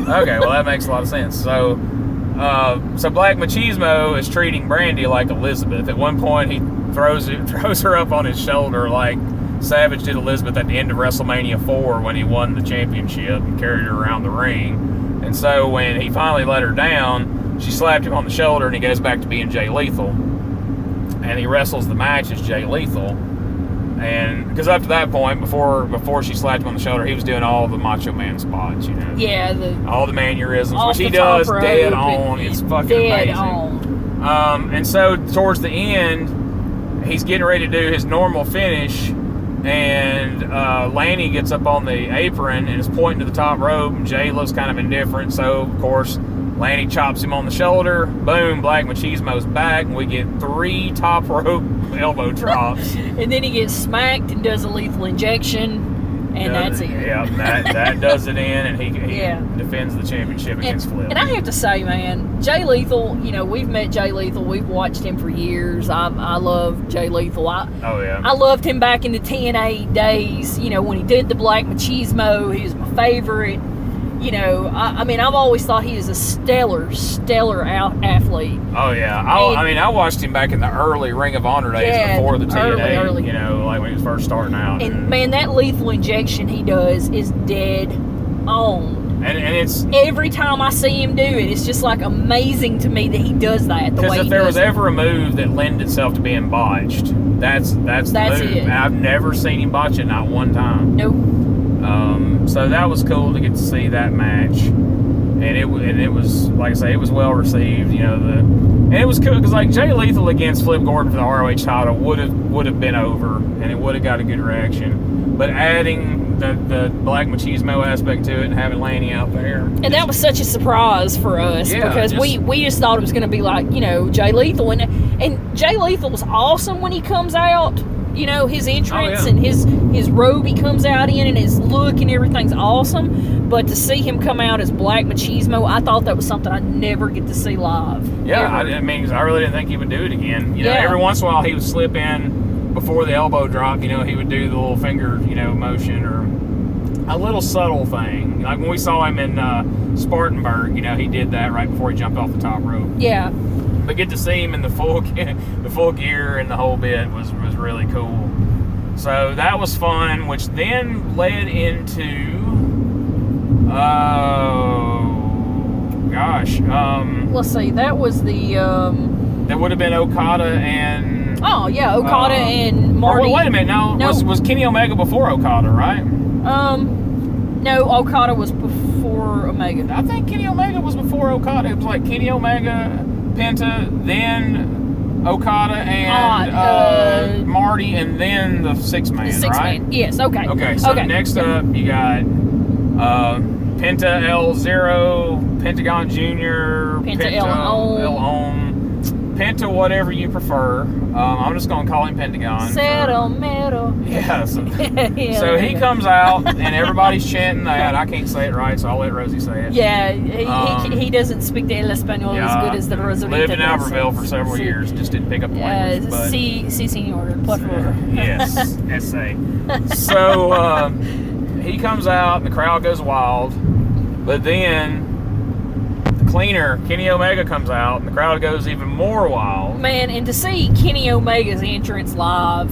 Okay, well that makes a lot of sense. So Black Machismo is treating Brandy like Elizabeth. At one point, he throws her up on his shoulder like Savage did Elizabeth at the end of WrestleMania 4 when he won the championship and carried her around the ring. And so when he finally let her down, she slapped him on the shoulder, and he goes back to being Jay Lethal. And he wrestles the match as Jay Lethal. And because up to that point, before she slapped him on the shoulder, he was doing all the Macho Man spots, Yeah, all the mannerisms, which he does dead on. It's fucking dead amazing. On. And so towards the end, he's getting ready to do his normal finish, and Lanny gets up on the apron and is pointing to the top rope, and Jay looks kind of indifferent. So of course, Lanny chops him on the shoulder. Boom, Black Machismo's back, and we get 3 top rope elbow drops. And then he gets smacked and does a lethal injection, and that's it. Yeah, that does it in, and he defends the championship against Flip. And I have to say, man, Jay Lethal, we've met Jay Lethal. We've watched him for years. I love Jay Lethal. I loved him back in the TNA days, when he did the Black Machismo. He was my favorite. I've always thought he was a stellar athlete. Oh, yeah. I watched him back in the early Ring of Honor days before the TNA, early. like when he was first starting out. And, man, that lethal injection he does is dead on. And it's... Every time I see him do it, it's just, amazing to me that he does that the way he does it. Because if there was ever a move that lent itself to being botched, that's the move. It. I've never seen him botch it, not one time. Nope. So that was cool to get to see that match, and it was, like I say, it was well received. And it was cool because Jay Lethal against Flip Gordon for the ROH title would have been over, and it would have got a good reaction. But adding the Black Machismo aspect to it and having Lanny out there, and that was such a surprise for us because we just thought it was going to be like Jay Lethal, and Jay Lethal was awesome when he comes out. His entrance and his robe he comes out in and his look and everything's awesome. But to see him come out as Black Machismo, I thought that was something I'd never get to see live. Yeah, I really didn't think he would do it again. Every once in a while he would slip in before the elbow drop. He would do the little finger, motion or a little subtle thing. Like when we saw him in Spartanburg, he did that right before he jumped off the top rope. Yeah. But get to see him in the full gear and the whole bit was really cool. So that was fun, which then led into let's see, that was the that would have been Okada and Okada and Marty. Wait a minute, no. Was Kenny Omega before Okada, right? No, Okada was before Omega. I think Kenny Omega was before Okada. It was like Kenny Omega, Penta, then Okada and Marty, and then the six man, right? Yes, okay. Okay, so next up you got Penta L0, Pentagon Jr, Penta El Om, Penta whatever you prefer. I'm just going to call him Pentagon. Cero Mero. Yeah. So he comes out and everybody's chanting that. I can't say it right, so I'll let Rosie say it. Yeah, he doesn't speak the El Español as good as the Rosarita. Lived in Albertville for several years, just didn't pick up the language. But sí, señor, por favor. Yes, S.A. So he comes out and the crowd goes wild, but then the cleaner, Kenny Omega, comes out and the crowd goes even more wild. Man, and to see Kenny Omega's entrance live,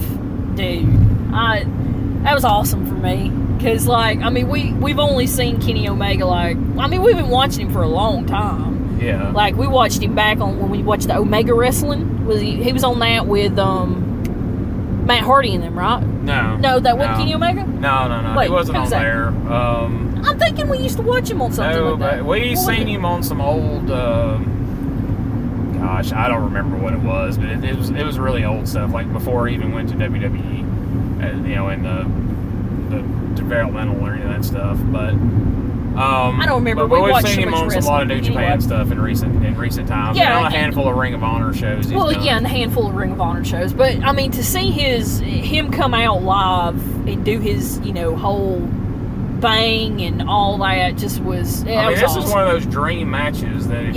dude, that was awesome for me. Because, we've only seen Kenny Omega, we've been watching him for a long time. Yeah. We watched him back on when we watched the Omega Wrestling. He was on that with Matt Hardy and them, right? No, that wasn't Kenny Omega? No. Wait, he wasn't on there. I'm thinking we used to watch him on something like that. No, but we seen him on some old, I don't remember what it was, but it was really old stuff, before he even went to WWE, in the developmental or any of that stuff, but... I don't remember. But we've watched seen him on a lot of New Japan stuff in recent times. Yeah, on a handful of Ring of Honor shows. And a handful of Ring of Honor shows. But to see him come out live and do his whole bang and all that just was. This is one of those dream matches that if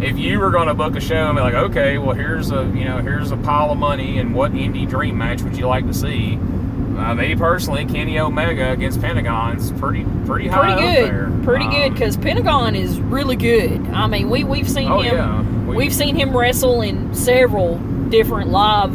if you were going to book a show and be like, okay, well, here's a pile of money, and what indie dream match would you like to see? Me personally, Kenny Omega against Pentagon's pretty high up there. Pretty good, because Pentagon is really good. I mean, we've seen him. Yeah. We've seen him wrestle in several different live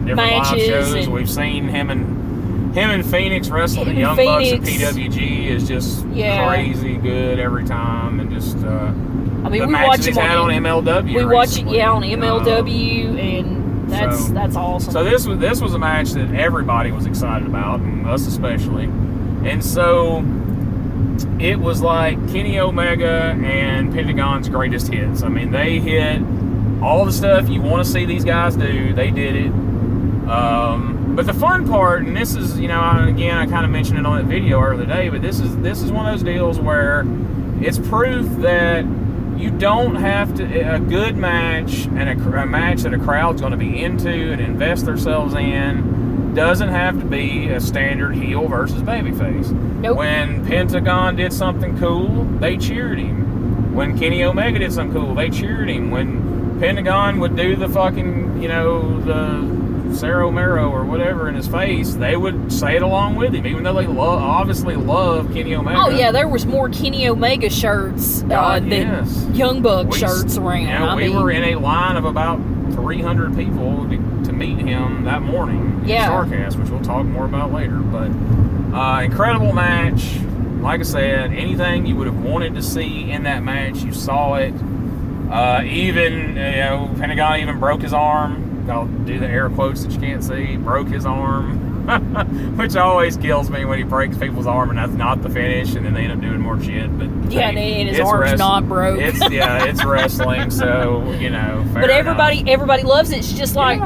matches. Live shows. We've seen him and Phoenix wrestle the Young Bucks at PWG is just crazy good every time, and just I mean, the we matches watch he's him had on MLW. We watch it, on MLW, and that's awesome. So this was a match that everybody was excited about, and us especially. And so it was like Kenny Omega and Pentagon's greatest hits. I mean, they hit all the stuff you want to see these guys do. They did it. But the fun part, and this is, again, I kind of mentioned it on that video earlier today, but this is one of those deals where it's proof that you don't have to, a good match and a match that a crowd's going to be into and invest themselves in doesn't have to be a standard heel versus babyface. Nope. When Pentagon did something cool, they cheered him. When Kenny Omega did something cool, they cheered him. When Pentagon would do the fucking, the Cerro Mero or whatever in his face, they would say it along with him, even though they obviously love Kenny Omega. Oh yeah, there was more Kenny Omega shirts than Young Buck shirts around. We were in a line of about 300 people to meet him that morning in Starcast, which we'll talk more about later. But incredible match. Like I said, anything you would have wanted to see in that match, you saw it. Even Pentagon even broke his arm. I'll do the air quotes that you can't see. Broke his arm, which always kills me when he breaks people's arm and that's not the finish, and then they end up doing more shit. But and his arm's not broke. It's wrestling, so Fair but everybody loves it. It's just like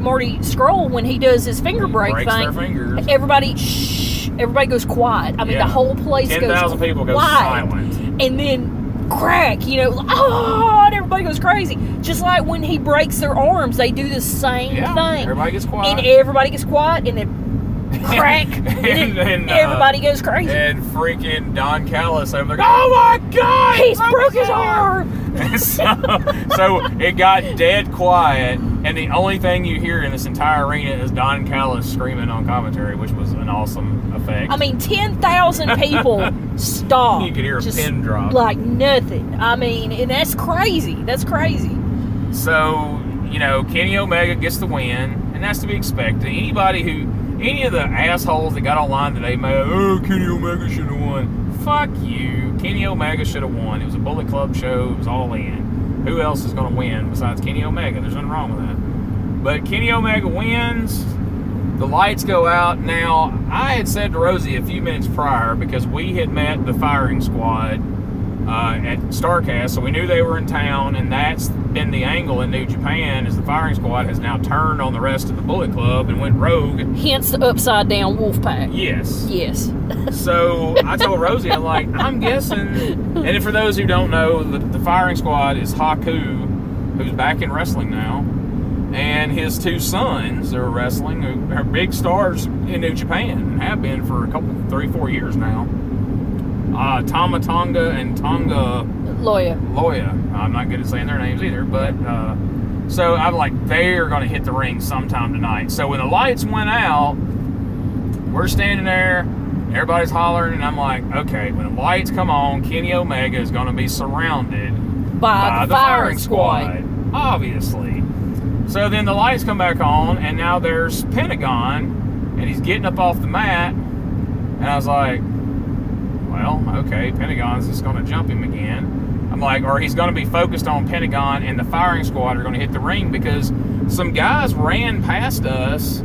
Marty Scurll when he does his finger break breaks thing. Their fingers. Everybody goes quiet. I mean, the whole place 10,000 people go silent, and then crack, and everybody goes crazy. Just like when he breaks their arms, they do the same thing. Everybody gets quiet. And everybody gets quiet, and then crack, and everybody goes crazy. And freaking Don Callis over there, oh my God! He's broke his arm! so it got dead quiet, and the only thing you hear in this entire arena is Don Callis screaming on commentary, which was an awesome effect. I mean, 10,000 people stopped. You could hear a pin drop. Like nothing. I mean, and that's crazy. That's crazy. So, Kenny Omega gets the win, and that's to be expected. Any of the assholes that got online today, Kenny Omega should have won. Fuck you. Kenny Omega should have won. It was a Bullet Club show. It was all in. Who else is going to win besides Kenny Omega? There's nothing wrong with that. But Kenny Omega wins. The lights go out. Now, I had said to Rosie a few minutes prior, because we had met the firing squad at Starcast, so we knew they were in town, and that's been the angle in New Japan, is the firing squad has now turned on the rest of the Bullet Club and went rogue. Hence the upside down wolf pack. Yes. So I told Rosie, I'm guessing, and for those who don't know, the firing squad is Haku, who's back in wrestling now, and his two sons are wrestling, who are big stars in New Japan, and have been for 3-4 years now. Tama Tonga and Tonga Loya. I'm not good at saying their names either, but so I'm like, they're going to hit the ring sometime tonight. So when the lights went out, we're standing there, everybody's hollering, and I'm like, okay, when the lights come on, Kenny Omega is going to be surrounded by the firing squad, obviously. So then the lights come back on, and now there's Pentagon, and he's getting up off the mat, and I was like, well, okay, Pentagon's just going to jump him again. I'm like, or he's going to be focused on Pentagon, and the firing squad are going to hit the ring, because some guys ran past us,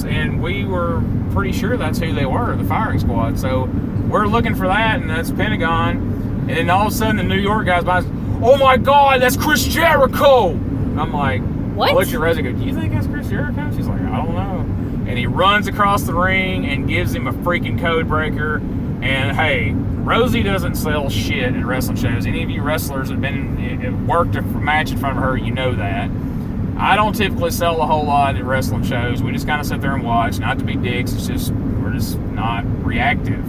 and we were pretty sure that's who they were, the firing squad. So we're looking for that, and that's Pentagon. And then all of a sudden, the New York guys by us, oh my God, that's Chris Jericho! I'm like, what? I looked at Rosie and go, do you think that's Chris Jericho? She's like, I don't know. And he runs across the ring and gives him a freaking code breaker. And hey, Rosie doesn't sell shit at wrestling shows. Any of you wrestlers that have worked a match in front of her, you know that. I don't typically sell a whole lot at wrestling shows. We just kind of sit there and watch. Not to be dicks, it's just, we're just not reactive.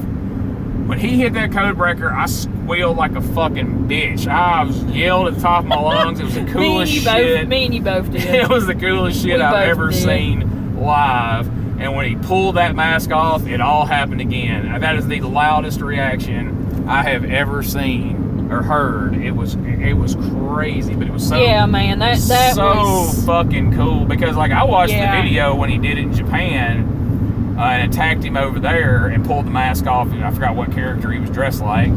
when he hit that code breaker, I squealed like a fucking bitch. I was yelled at the top of my lungs. It was the coolest shit. Me and you both did. It was the coolest shit I've ever seen live. And when he pulled that mask off, it all happened again. That is the loudest reaction I have ever seen or heard. It was crazy, but it was so man, that was fucking cool because like I watched the video when he did it in Japan. And attacked him over there and pulled the mask off. I forgot what character he was dressed like.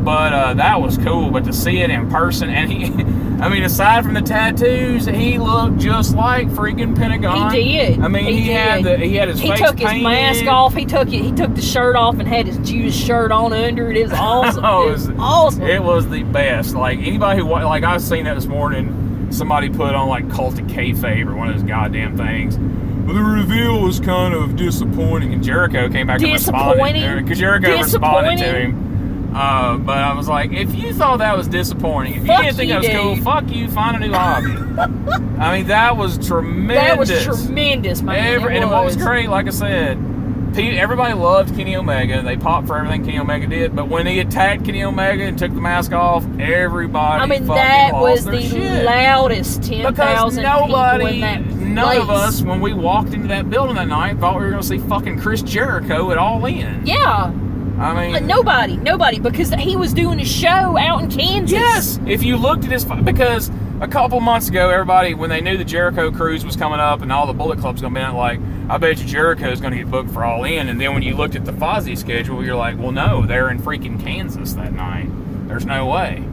But that was cool. But to see it in person, and he, I mean, aside from the tattoos, he looked just like freaking Pentagon. He did. I mean, he had his face painted. He took his mask off. He took the shirt off and had his Judas shirt on under it. It was awesome. It was awesome. It was the best. Like anybody who like I've seen that this morning. Somebody put on like Cult of Kayfabe or one of those goddamn things. Well, the reveal was kind of disappointing, and Jericho came back and responded. Because Jericho responded to him. But I was like, if you thought that was disappointing, if you didn't think that was cool, fuck you, find a new hobby. I mean, that was tremendous. That was tremendous, man. And what was great, like I said, everybody loved Kenny Omega. They popped for everything Kenny Omega did. But when he attacked Kenny Omega and took the mask off, everybody that was their the shit. Loudest 10,000 people in that None of us, when we walked into that building that night, thought we were going to see fucking Chris Jericho at All In. Yeah. I mean... Nobody, because he was doing a show out in Kansas. Yes! If you looked at his... Because a couple months ago, everybody, when they knew the Jericho Cruise was coming up and all the Bullet Club's going to be out, like, I bet you Jericho's going to get booked for All In. And then when you looked at the Fozzy schedule, you're like, well, no, they're in freaking Kansas that night. There's no way.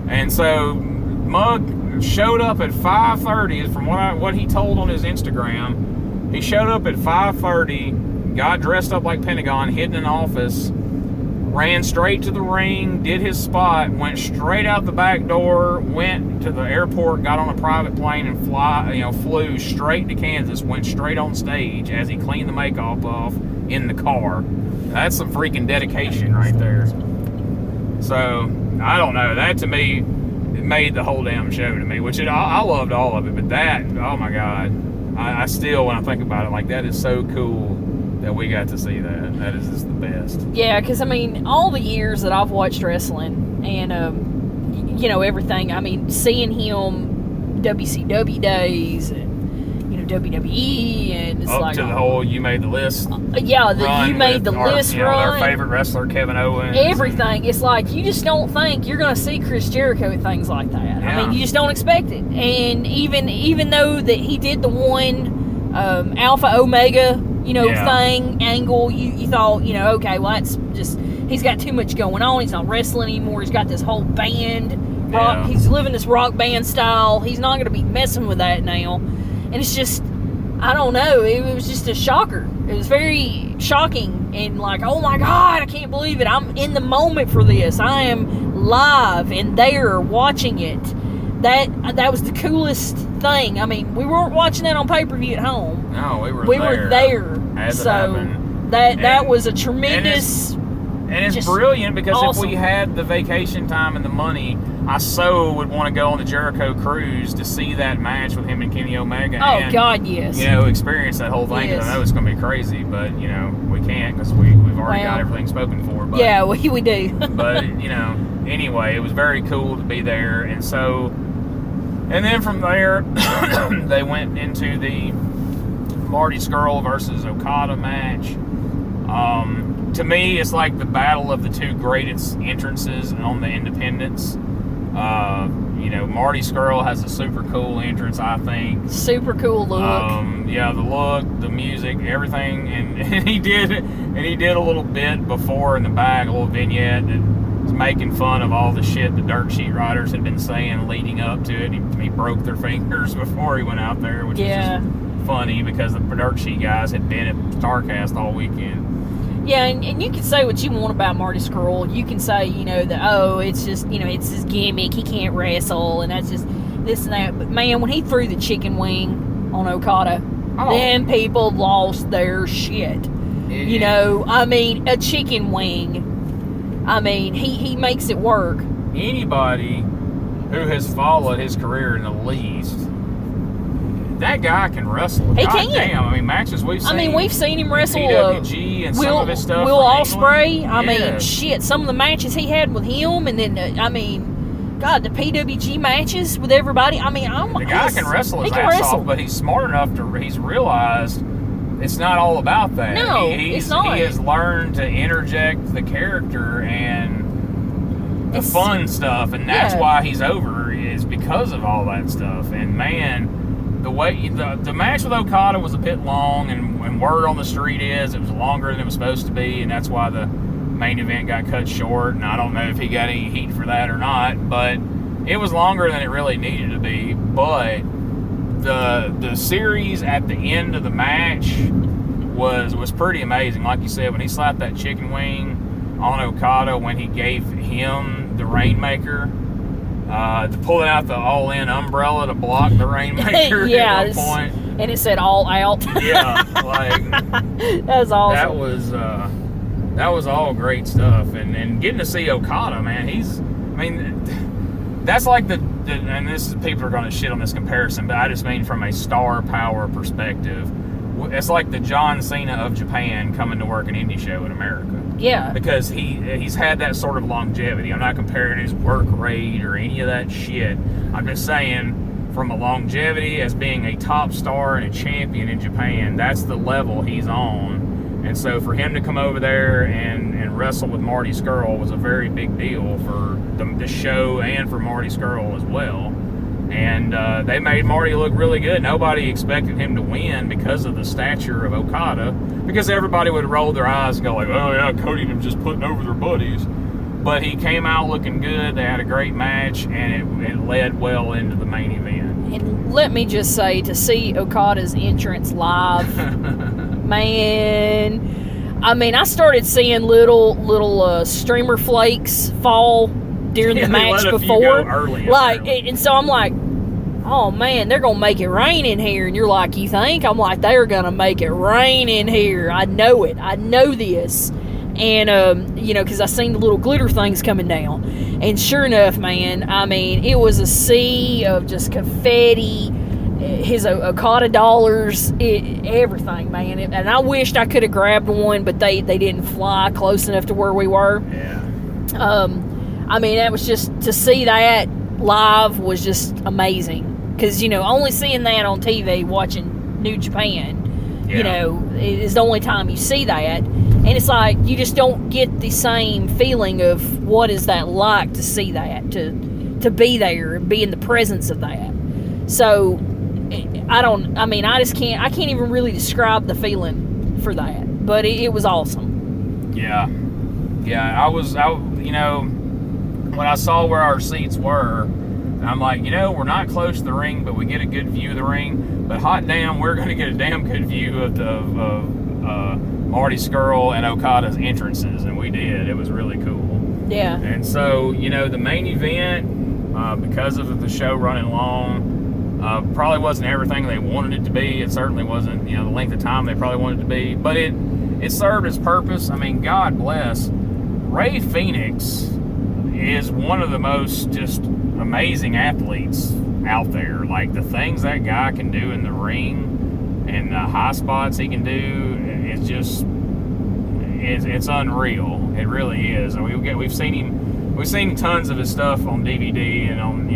And so, Mug showed up at 5:30 from what he told on his Instagram. He showed up at 5:30, got dressed up like Pentagon, hid in an office, ran straight to the ring, did his spot, went straight out the back door, went to the airport, got on a private plane and flew straight to Kansas, went straight on stage as he cleaned the makeup off in the car. That's some freaking dedication right there. So, I don't know. That to me made the whole damn show to me, which I loved all of it, but that, oh my God, I still, when I think about it, like that is so cool that we got to see that. That is just the best. Yeah, because I mean, all the years that I've watched wrestling and everything, I mean, seeing him WCW days and WWE, and it's up like to the whole You Made the List. You Made the List run. Our favorite wrestler, Kevin Owens. Everything. It's like you just don't think you're going to see Chris Jericho at things like that. Yeah. I mean, you just don't expect it. And even though that he did the one Alpha Omega, thing angle, you thought, okay, well that's just he's got too much going on. He's not wrestling anymore. He's got this whole band rock. He's living this rock band style. He's not going to be messing with that now. And it's just, I don't know, it was just a shocker. It was very shocking and like, oh my God, I can't believe it. I'm in the moment for this. I am live and there watching it. That was the coolest thing. I mean, we weren't watching that on pay-per-view at home. No, we were there. As so it happened. That was a tremendous... And it's brilliant because awesome. If we had the vacation time and the money, I so would want to go on the Jericho Cruise to see that match with him and Kenny Omega. Oh, and, God, yes. Experience that whole thing. Yes. I know it's going to be crazy, but, we can't because we've already got everything spoken for. But, yeah, we do. But, anyway, it was very cool to be there. And so, and then from there, they went into the Marty Scurll versus Okada match. To me, it's like the battle of the two greatest entrances on the independents. Marty Scurll has a super cool entrance, I think. Super cool look. The look, the music, everything, and he did a little bit before in the back, a little vignette that was making fun of all the shit the dirt sheet riders had been saying leading up to it. He broke their fingers before he went out there, which was just funny because the dirt sheet guys had been at StarCast all weekend. Yeah, and you can say what you want about Marty Scurll. You can say, it's just, it's his gimmick. He can't wrestle, and that's just this and that. But, man, when he threw the chicken wing on Okada, then people lost their shit. Yeah. A chicken wing. I mean, he makes it work. Anybody who has followed his career in the least that guy can wrestle. He God can. Damn, I mean, matches we've seen. I mean, we've seen him wrestle PWG and some of his stuff. Will from Ospreay. England. I mean, shit, some of the matches he had with him, and then I mean, God, the PWG matches with everybody. I mean, the guy can wrestle his ass off, but he's smart enough he's realized it's not all about that. No, it's not. He has learned to interject the character and the fun stuff, and that's why he's over, is because of all that stuff. And man, the way the match with Okada was a bit long, and word on the street is it was longer than it was supposed to be, and that's why the main event got cut short. And I don't know if he got any heat for that or not, but it was longer than it really needed to be. But the series at the end of the match was pretty amazing. Like you said, when he slapped that chicken wing on Okada, when he gave him the Rainmaker, to pulling out the All-In umbrella to block the Rainmaker at one point. And it said All Out. Yeah, like that was awesome. That was all great stuff. And getting to see Okada, man, that's like and this is, people are going to shit on this comparison, but I just mean from a star power perspective. It's like the John Cena of Japan coming to work an indie show in America. Yeah. Because he's had that sort of longevity. I'm not comparing his work rate or any of that shit. I'm just saying from a longevity as being a top star and a champion in Japan, that's the level he's on. And so for him to come over there and wrestle with Marty Scurll was a very big deal for the show and for Marty Scurll as well. And they made Marty look really good. Nobody expected him to win because of the stature of Okada, because everybody would roll their eyes and go like, oh yeah, Cody and him just putting over their buddies. But he came out looking good. They had a great match, and it led well into the main event. And let me just say, to see Okada's entrance live, man, I mean, I started seeing little streamer flakes fall during the match before, and so I'm like, oh man, they're gonna make it rain in here. And you're like, you think? I'm like, they're gonna make it rain in here. I know it. I know this. And because I seen the little glitter things coming down, and sure enough, man, I mean, it was a sea of just confetti, his Okada dollars, everything, man. And I wished I could have grabbed one, but they didn't fly close enough to where we were. Yeah. I mean, that was just, to see that live was just amazing. Because, only seeing that on TV, watching New Japan, is the only time you see that. And it's like, you just don't get the same feeling of what is that like to see that, to be there and be in the presence of that. So, I can't even really describe the feeling for that. But it was awesome. Yeah. Yeah, when I saw where our seats were, I'm like, we're not close to the ring, but we get a good view of the ring. But hot damn, we're going to get a damn good view of Marty Scurll and Okada's entrances, and we did. It was really cool. Yeah. And so, the main event, because of the show running long, probably wasn't everything they wanted it to be. It certainly wasn't, the length of time they probably wanted it to be. But it served its purpose. I mean, God bless. Ray Phoenix is one of the most just amazing athletes out there. Like, the things that guy can do in the ring and the high spots he can do, it's just it's unreal. It really is. And we've seen tons of his stuff on DVD and on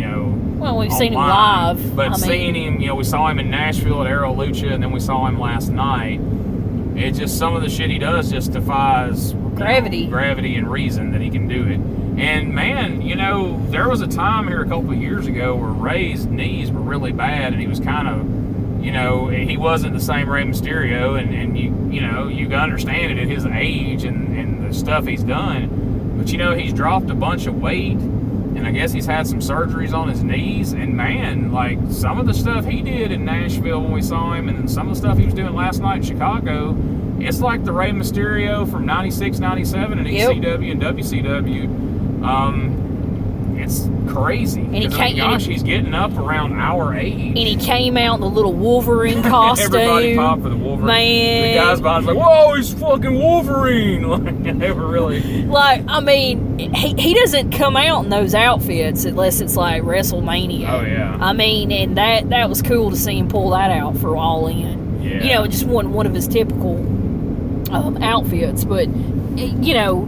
we've seen him live, but seeing him, we saw him in Nashville at Aero Lucha, and then we saw him last night. It's just some of the shit he does just defies gravity and reason that he can do it. And man, there was a time here a couple of years ago where Ray's knees were really bad, and he was kind of, he wasn't the same Rey Mysterio, and you can understand it at his age and the stuff he's done. But he's dropped a bunch of weight, and I guess he's had some surgeries on his knees. And man, like, some of the stuff he did in Nashville when we saw him, and then some of the stuff he was doing last night in Chicago, it's like the Rey Mysterio from 96, 97 in ECW and WCW. it's crazy. He's getting up around hour 8. And he came out in the little Wolverine costume. Everybody popped for the Wolverine. Man. The guys behind was like, whoa, he's fucking Wolverine. Like, they were really... Like, I mean, he doesn't come out in those outfits unless it's like WrestleMania. Oh, yeah. I mean, and that was cool to see him pull that out for All In. Yeah. You know, just one of his typical outfits. But, you know...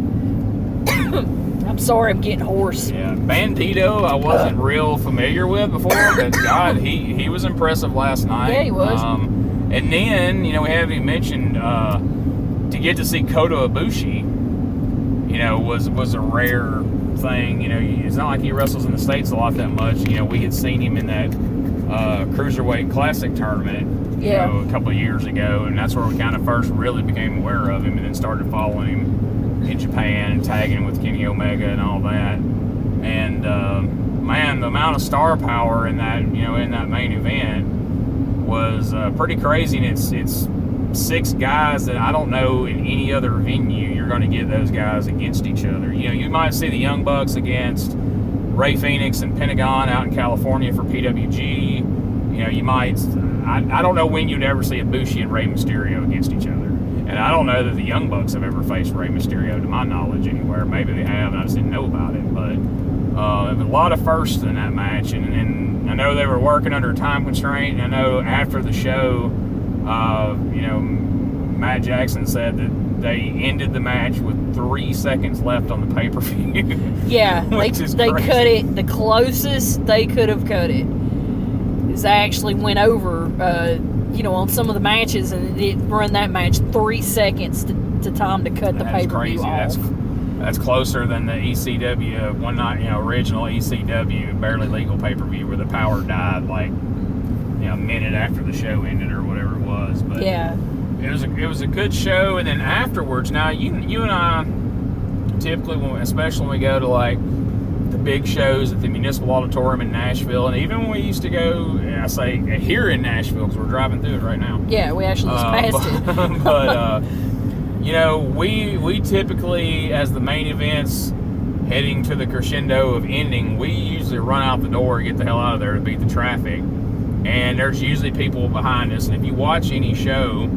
I'm sorry, I'm getting hoarse. Yeah, Bandito, I wasn't real familiar with before, but God, he was impressive last night. Yeah, he was. And then, you know, we haven't even mentioned to get to see Kota Ibushi, you know, was a rare thing. You know, it's not like he wrestles in the States a lot that much. You know, we had seen him in that Cruiserweight Classic tournament, you know, a couple of years ago, and that's where we kind of first really became aware of him, and then started following him in Japan and tagging with Kenny Omega and all that. And man, the amount of star power in that, you know, in that main event was pretty crazy. And it's 6 guys that I don't know in any other venue you're going to get those guys against each other. You know, you might see the Young Bucks against Ray Phoenix and Pentagon out in California for PWG. You know, you might, I don't know when you'd ever see Ibushi and Rey Mysterio against each other. And I don't know that the Young Bucks have ever faced Rey Mysterio, to my knowledge, anywhere. Maybe they have, and I just didn't know about it. But there was a lot of firsts in that match. And I know they were working under a time constraint. And I know after the show, you know, Matt Jackson said that they ended the match with 3 seconds left on the pay-per-view. Yeah, they cut it the closest they could have cut it. They actually went over... you know, on some of the matches, and it run that match 3 seconds to time to cut the pay-per-view off. That's closer than the ECW one night, you know, original ECW Barely Legal pay-per-view where the power died like, you know, a minute after the show ended or whatever it was. But yeah, it was a good show. And then afterwards, now you and I typically, especially when we go to like the big shows at the Municipal Auditorium in Nashville, and even when we used to go, I say here in Nashville because we're driving through it right now. Yeah, we actually just passed it. But you know, we typically, as the main events heading to the crescendo of ending, we usually run out the door and get the hell out of there to beat the traffic. And there's usually people behind us, and if you watch any show,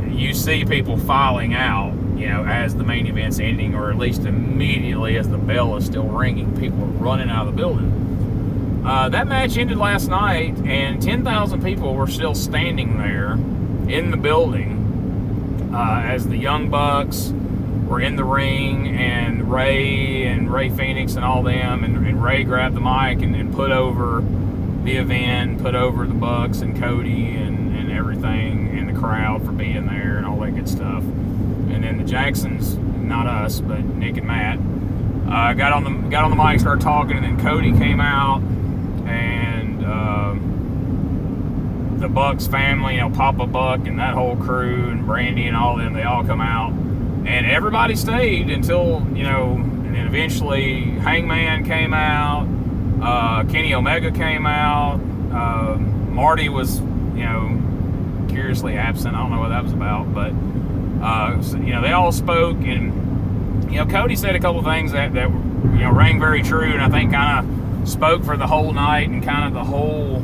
you see people filing out, you know, as the main event's ending, or at least immediately as the bell is still ringing, people are running out of the building. That match ended last night, and 10,000 people were still standing there in the building as the Young Bucks were in the ring, and Ray Phoenix and all them, and Ray grabbed the mic and put over the event, put over the Bucks and Cody and everything in the crowd for being there and all that good stuff. And then the Jacksons, not us, but Nick and Matt, got on the mic, started talking, and then Cody came out, and the Bucks family, you know, Papa Buck and that whole crew, and Brandy and all of them, they all come out, and everybody stayed until, you know, and then eventually Hangman came out, Kenny Omega came out, Marty was, you know, curiously absent. I don't know what that was about, but so, you know, they all spoke, and you know, Cody said a couple things that you know, rang very true, and I think kind of spoke for the whole night and kind of the whole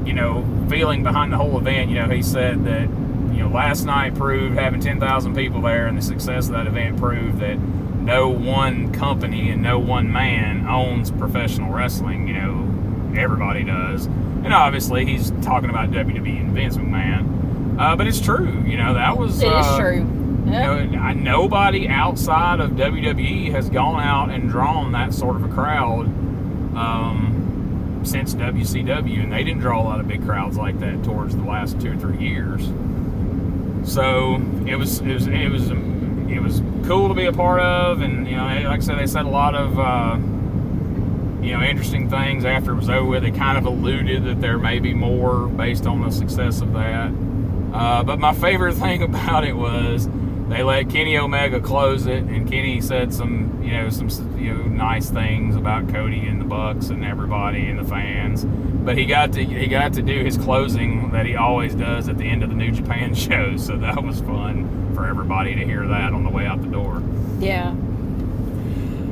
you know, feeling behind the whole event. You know, he said that, you know, last night proved, having 10,000 people there and the success of that event proved that no one company and no one man owns professional wrestling. You know, everybody does. And obviously he's talking about WWE and Vince McMahon. But it's true. You know, that was... It is true. Yeah. You know, nobody outside of WWE has gone out and drawn that sort of a crowd since WCW, and they didn't draw a lot of big crowds like that towards the last 2 or 3 years. So it was cool to be a part of, and you know, like I said, they said a lot of you know, interesting things after it was over with. They kind of alluded that there may be more based on the success of that. But my favorite thing about it was they let Kenny Omega close it, and Kenny said some nice things about Cody and the Bucks and everybody and the fans. But he got to do his closing that he always does at the end of the New Japan show. So that was fun for everybody to hear that on the way out the door. Yeah.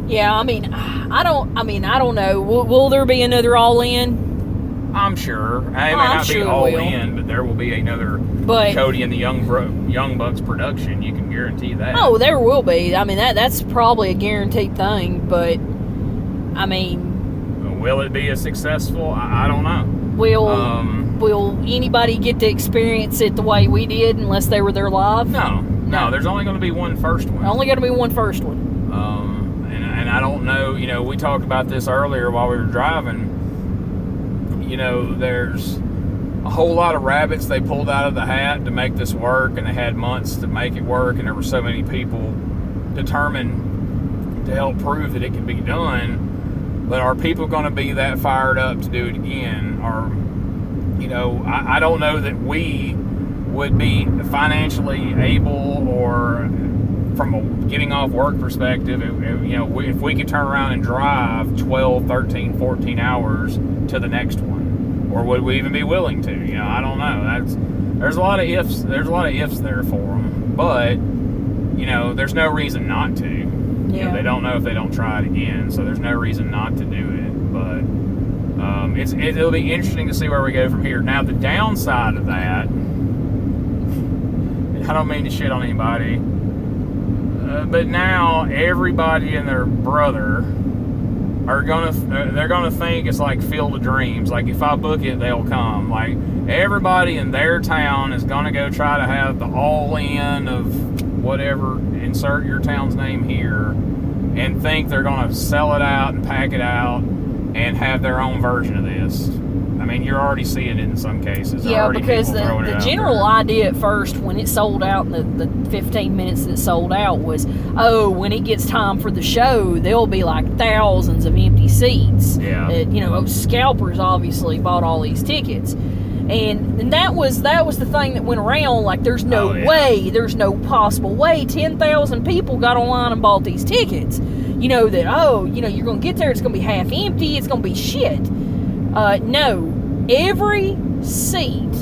Yeah, I mean, I don't know. Will there be another All In? I'm sure. It may not be All In, but there will be another Cody and the Young Bucks production. You can guarantee that. Oh, there will be. I mean, that's probably a guaranteed thing. But I mean, will it be as successful? I don't know. Will anybody get to experience it the way we did unless they were there live? No. There's only going to be one first one. Only going to be one first one. And I don't know. You know, we talked about this earlier while we were driving. You know, there's a whole lot of rabbits they pulled out of the hat to make this work, and they had months to make it work, and there were so many people determined to help prove that it can be done. But are people going to be that fired up to do it again? Or, you know, I don't know that we would be financially able, or from a getting off work perspective, you know, if we could turn around and drive 12, 13, 14 hours to the next one, or would we even be willing to? You know, I don't know. There's a lot of ifs. There's a lot of ifs there for them, but you know, there's no reason not to. Yeah. You know, they don't know if they don't try it again, so there's no reason not to do it. But it'll be interesting to see where we go from here. Now, the downside of that, I don't mean to shit on anybody, but now everybody and their brother they're gonna think it's like Field of Dreams. Like, if I book it, they'll come. Like, everybody in their town is gonna go try to have the all-in of whatever, insert your town's name here, and think they're gonna sell it out and pack it out and have their own version of this. I mean, you're already seeing it in some cases. Yeah, because the general idea at first, when it sold out in the 15 minutes that it sold out, was, when it gets time for the show, there'll be like thousands of empty seats. Yeah. You know, scalpers obviously bought all these tickets. And that was the thing that went around. Like, there's no way, there's no possible way 10,000 people got online and bought these tickets. You know, that, you know, you're going to get there, it's going to be half empty, it's going to be shit. No. Every seat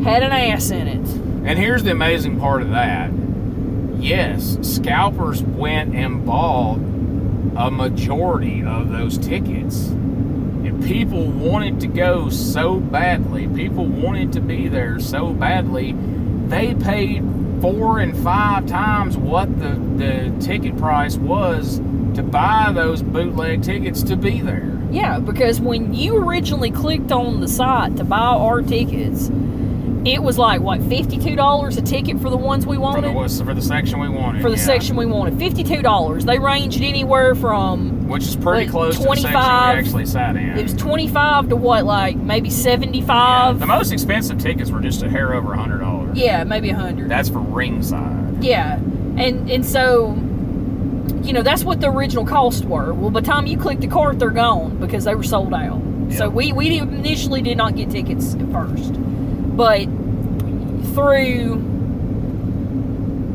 had an ass in it. And here's the amazing part of that. Yes, scalpers went and bought a majority of those tickets. And people wanted to go so badly. People wanted to be there so badly. They paid 4 and 5 times what the ticket price was to buy those bootleg tickets to be there. Yeah, because when you originally clicked on the site to buy our tickets, it was like, what, $52 a ticket for the ones we wanted? For the section we wanted. For the section we wanted. $52. They ranged anywhere from... Which is pretty close to the section we actually sat in. It was 25 to what, like maybe 75? Yeah, the most expensive tickets were just a hair over $100. Yeah, maybe 100. That's for ringside. Yeah, and so... You know, that's what the original costs were. Well, by the time you click the cart, they're gone because they were sold out. Yep. So we initially did not get tickets at first. But through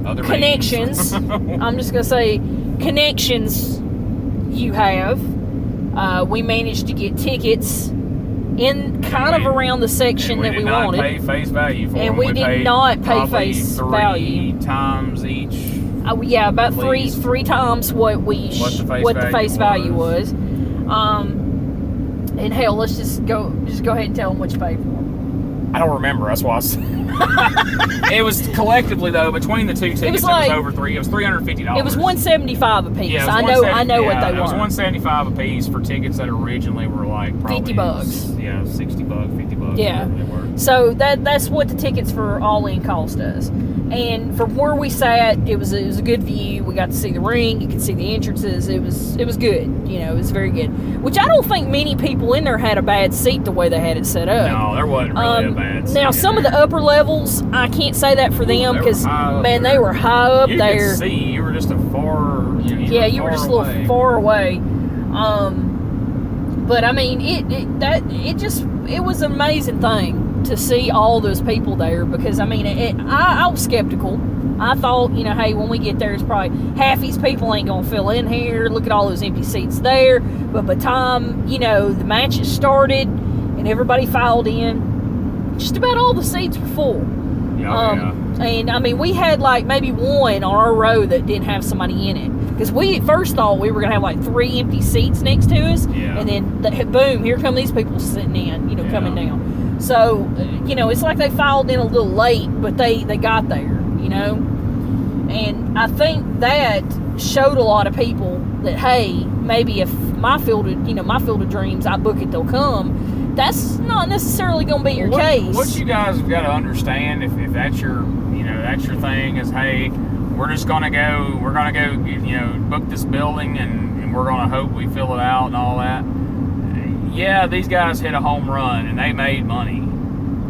other connections, I'm just going to say connections you have, we managed to get tickets in kind of around the section that we wanted. We did not pay face value for and we did not pay face value. 3 times each. Yeah, about three times what the face value was. And hell, let's just go ahead and tell them what you paid for. I don't remember. That's why I said. It was collectively though between the two tickets. It was over $3. It was $350. It was $175 a piece. Yeah, I know what they were. It was $175 a piece for tickets that originally were like probably $50. Yeah, $60, $50. Yeah. So that's what the tickets for All In cost us. And from where we sat, it was a good view. We got to see the ring. You could see the entrances. It was good. You know, it was very good. Which I don't think many people in there had a bad seat the way they had it set up. No, there wasn't really a bad seat. Now, some of the upper levels, I can't say that for them because, man, they were high up there. You could see. You were just a far. You were just a little far away. But I mean, it was an amazing thing to see all those people there because I mean, I was skeptical. I thought, you know, hey, when we get there, it's probably half these people ain't gonna fill in here. Look at all those empty seats there. But by the time, you know, the matches started and everybody filed in, just about all the seats were full. Yeah. And I mean, we had like maybe one on our row that didn't have somebody in it. Because we first thought we were going to have like 3 empty seats next to us. Yeah. And then, boom, here come these people sitting in, coming down. So, it's like they filed in a little late, but they got there, And I think that showed a lot of people that, hey, maybe if my field of dreams, I book it, they'll come. That's not necessarily going to be your case. What you guys have got to understand, if that's your, that's your thing, is, hey, we're going to go, book this building and we're going to hope we fill it out and all that. Yeah, these guys hit a home run and they made money.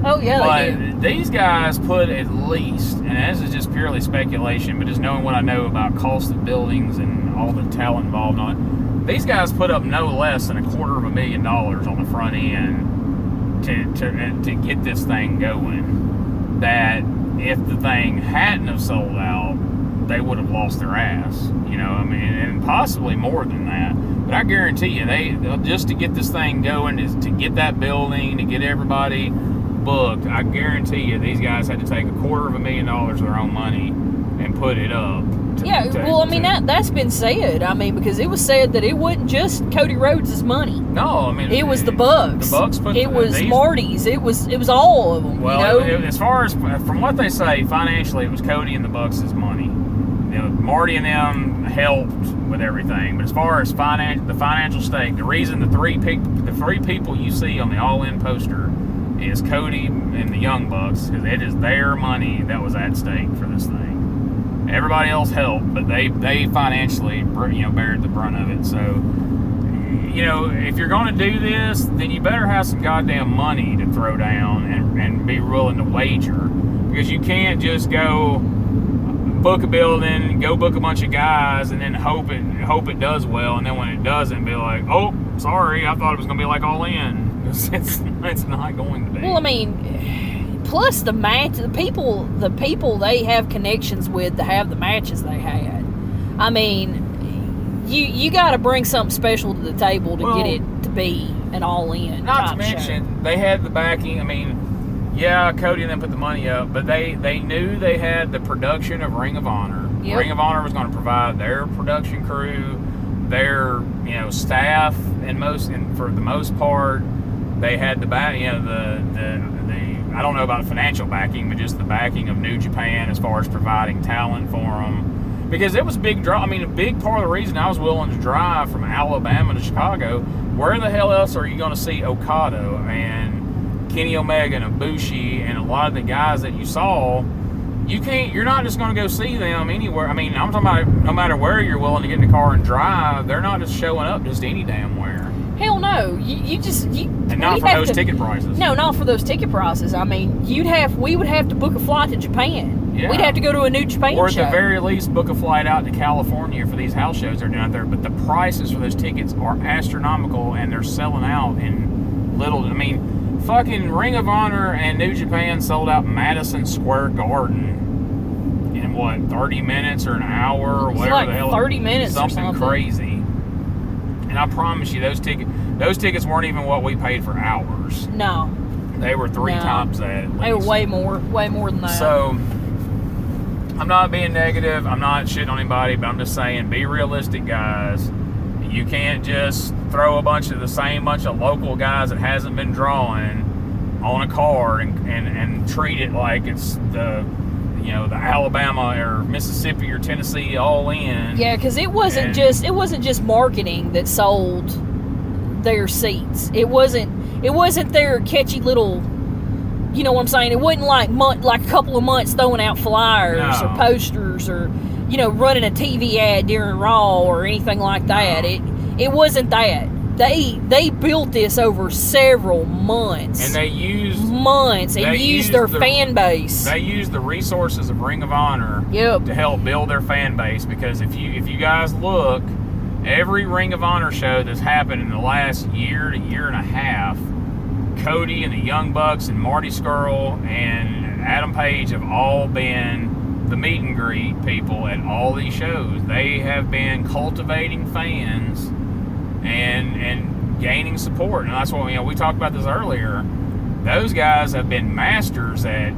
Oh, yeah, but they do. These guys put at least, and this is just purely speculation, but just knowing what I know about cost of buildings and all the talent involved on it, these guys put up no less than $250,000 on the front end to get this thing going. That if the thing hadn't have sold out, they would have lost their ass. And possibly more than that. But I guarantee you, they just to get this thing going, is to get that building, to get everybody booked. I guarantee you, these guys had to take $250,000 of their own money and put it up. That's been said. Because it was said that it wasn't just Cody Rhodes' money. No, it was the Bucks. The Bucks put it was Marty's. It was all of them. Well, as far as from what they say, financially, it was Cody and the Bucks' money. Marty and them helped with everything, but as far as the financial stake, the reason the three people you see on the All-In poster is Cody and the Young Bucks, because it is their money that was at stake for this thing. Everybody else helped, but they financially bared the brunt of it. So if you're going to do this, then you better have some goddamn money to throw down and be willing to wager, because you can't just go book a building, go book a bunch of guys, and then hope it does well, and then when it doesn't, be like, oh, sorry, I thought it was going to be like All In. It's not going to be. Well, plus the people they have connections with to have the matches they had. You got to bring something special to the table to get it to be an All In. Not to mention, they had the backing. Yeah, Cody and them put the money up, but they knew they had the production of Ring of Honor. Yep. Ring of Honor was going to provide their production crew, their staff, and for the most part, they had the back. I don't know about financial backing, but just the backing of New Japan as far as providing talent for them, because it was a big draw. A big part of the reason I was willing to drive from Alabama to Chicago. Where the hell else are you going to see Okada and Kenny Omega and Ibushi and a lot of the guys that you saw? You're not just going to go see them anywhere. I'm talking about no matter where you're willing to get in the car and drive, they're not just showing up just any damn where. Hell no. And not for those ticket prices. No, not for those ticket prices. We would have to book a flight to Japan. Yeah. We'd have to go to a New Japan show. Or at the very least, book a flight out to California for these house shows they're doing out there. But the prices for those tickets are astronomical, and they're selling out in little. Fucking Ring of Honor and New Japan sold out Madison Square Garden in 30 minutes or an hour or whatever like the hell. 30 minutes something or something crazy. And I promise you, those tickets weren't even what we paid for hours. No. They were three times that, at least. They were way more than that. So, I'm not being negative. I'm not shitting on anybody, but I'm just saying, be realistic, guys. You can't just throw the same bunch of local guys that hasn't been drawing on a card and treat it like it's the Alabama or Mississippi or Tennessee All In. Yeah, because it wasn't just marketing that sold their seats. It wasn't their catchy little. You know what I'm saying? It wasn't like a couple of months throwing out flyers or posters or running a TV ad during Raw or anything like that. It wasn't that. They built this over several months. And they used their fan base. They used the resources of Ring of Honor to help build their fan base, because if you guys look, every Ring of Honor show that's happened in the last year to year and a half, Cody and the Young Bucks and Marty Scurll and Adam Page have all been the meet and greet people at all these shows. They have been cultivating fans and gaining support, and that's what we talked about this earlier. Those guys have been masters at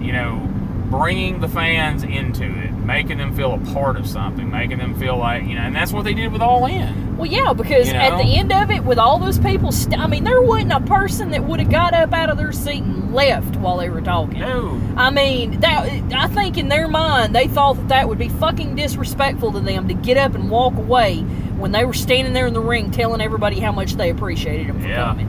bringing the fans into it, making them feel a part of something, making them feel like, and that's what they did with All In. Well, yeah, because at the end of it, with all those people, there wasn't a person that would have got up out of their seat and left while they were talking. No. I mean, I think in their mind, they thought that would be fucking disrespectful to them to get up and walk away when they were standing there in the ring telling everybody how much they appreciated them for coming.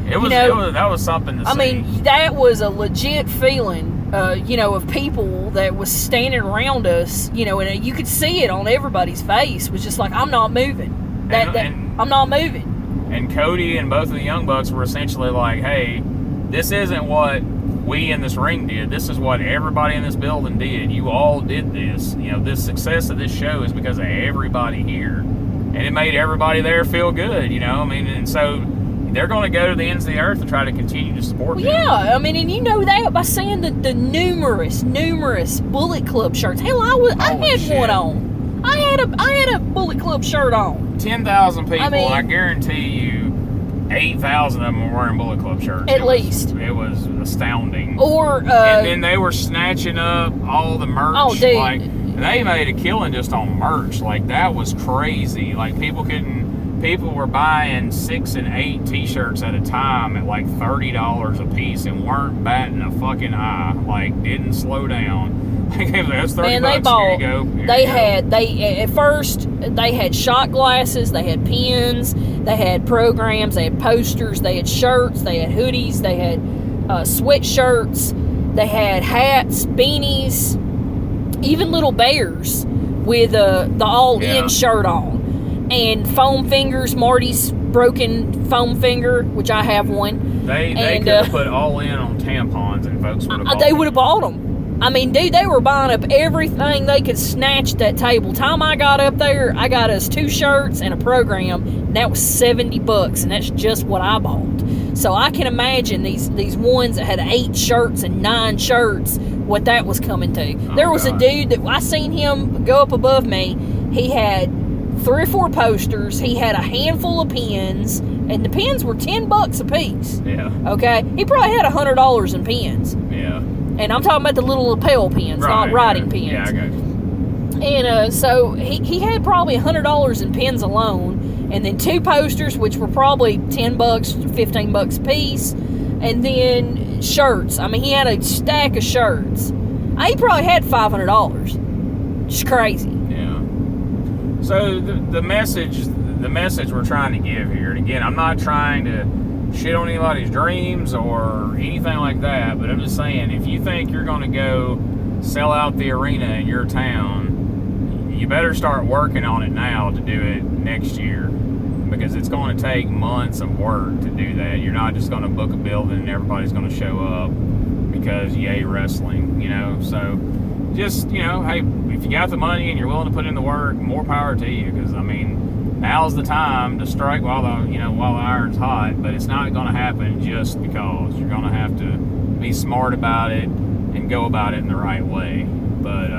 That was something to see. I mean, that was a legit feeling, of people that was standing around us, and you could see it on everybody's face. Was just like, I'm not moving. I'm not moving. And Cody and both of the Young Bucks were essentially like, hey, this isn't what we in this ring did. This is what everybody in this building did. You all did this. This success of this show is because of everybody here. And it made everybody there feel good, and so they're going to go to the ends of the earth and try to continue to support them. Yeah, and you know that by seeing the numerous Bullet Club shirts. Hell, I had one on. I had a Bullet Club shirt on. 10,000 people, and I guarantee you 8,000 of them were wearing Bullet Club shirts. At least. It was astounding. And then they were snatching up all the merch. Oh, dude. Like, they made a killing just on merch. Like, that was crazy. Like, people were buying 6 and 8 t-shirts at a time at like $30 a piece and weren't batting a fucking eye. Like, didn't slow down. That's $30. Man, they bought. At first they had shot glasses, they had pens, they had programs, they had posters, they had shirts, they had hoodies, they had sweatshirts, they had hats, beanies, even little bears with the All In shirt on, and foam fingers. Marty's broken foam finger, which I have one. They could have put All In on tampons and folks would have bought They would have bought them. I mean, dude, they were buying up everything they could snatch at that table. Time I got up there, I got us 2 shirts and a program, and that was $70, and that's just what I bought. So I can imagine these ones that had 8 shirts and 9 shirts, what that was coming to. There was a dude that I seen him go up above me. He had 3 or 4 posters. He had a handful of pens, and the pens were $10 a piece. Yeah. Okay? He probably had $100 in pens. Yeah. And I'm talking about the little lapel pens, not writing pens. Yeah, I got you. And so he had probably $100 in pens alone, and then 2 posters, which were probably $10, $15 a piece, and then shirts. I mean, he had a stack of shirts. He probably had $500. Just crazy. Yeah. So the message we're trying to give here, and again, I'm not trying to shit on anybody's dreams or anything like that, but I'm just saying, if you think you're going to go sell out the arena in your town, you better start working on it now to do it next year, because it's going to take months of work to do that. You're not just going to book a building and everybody's going to show up because yay wrestling, so just, hey, if you got the money and you're willing to put in the work, more power to you, because now's the time to strike while the iron's hot, but it's not going to happen just because. You're going to have to be smart about it and go about it in the right way. But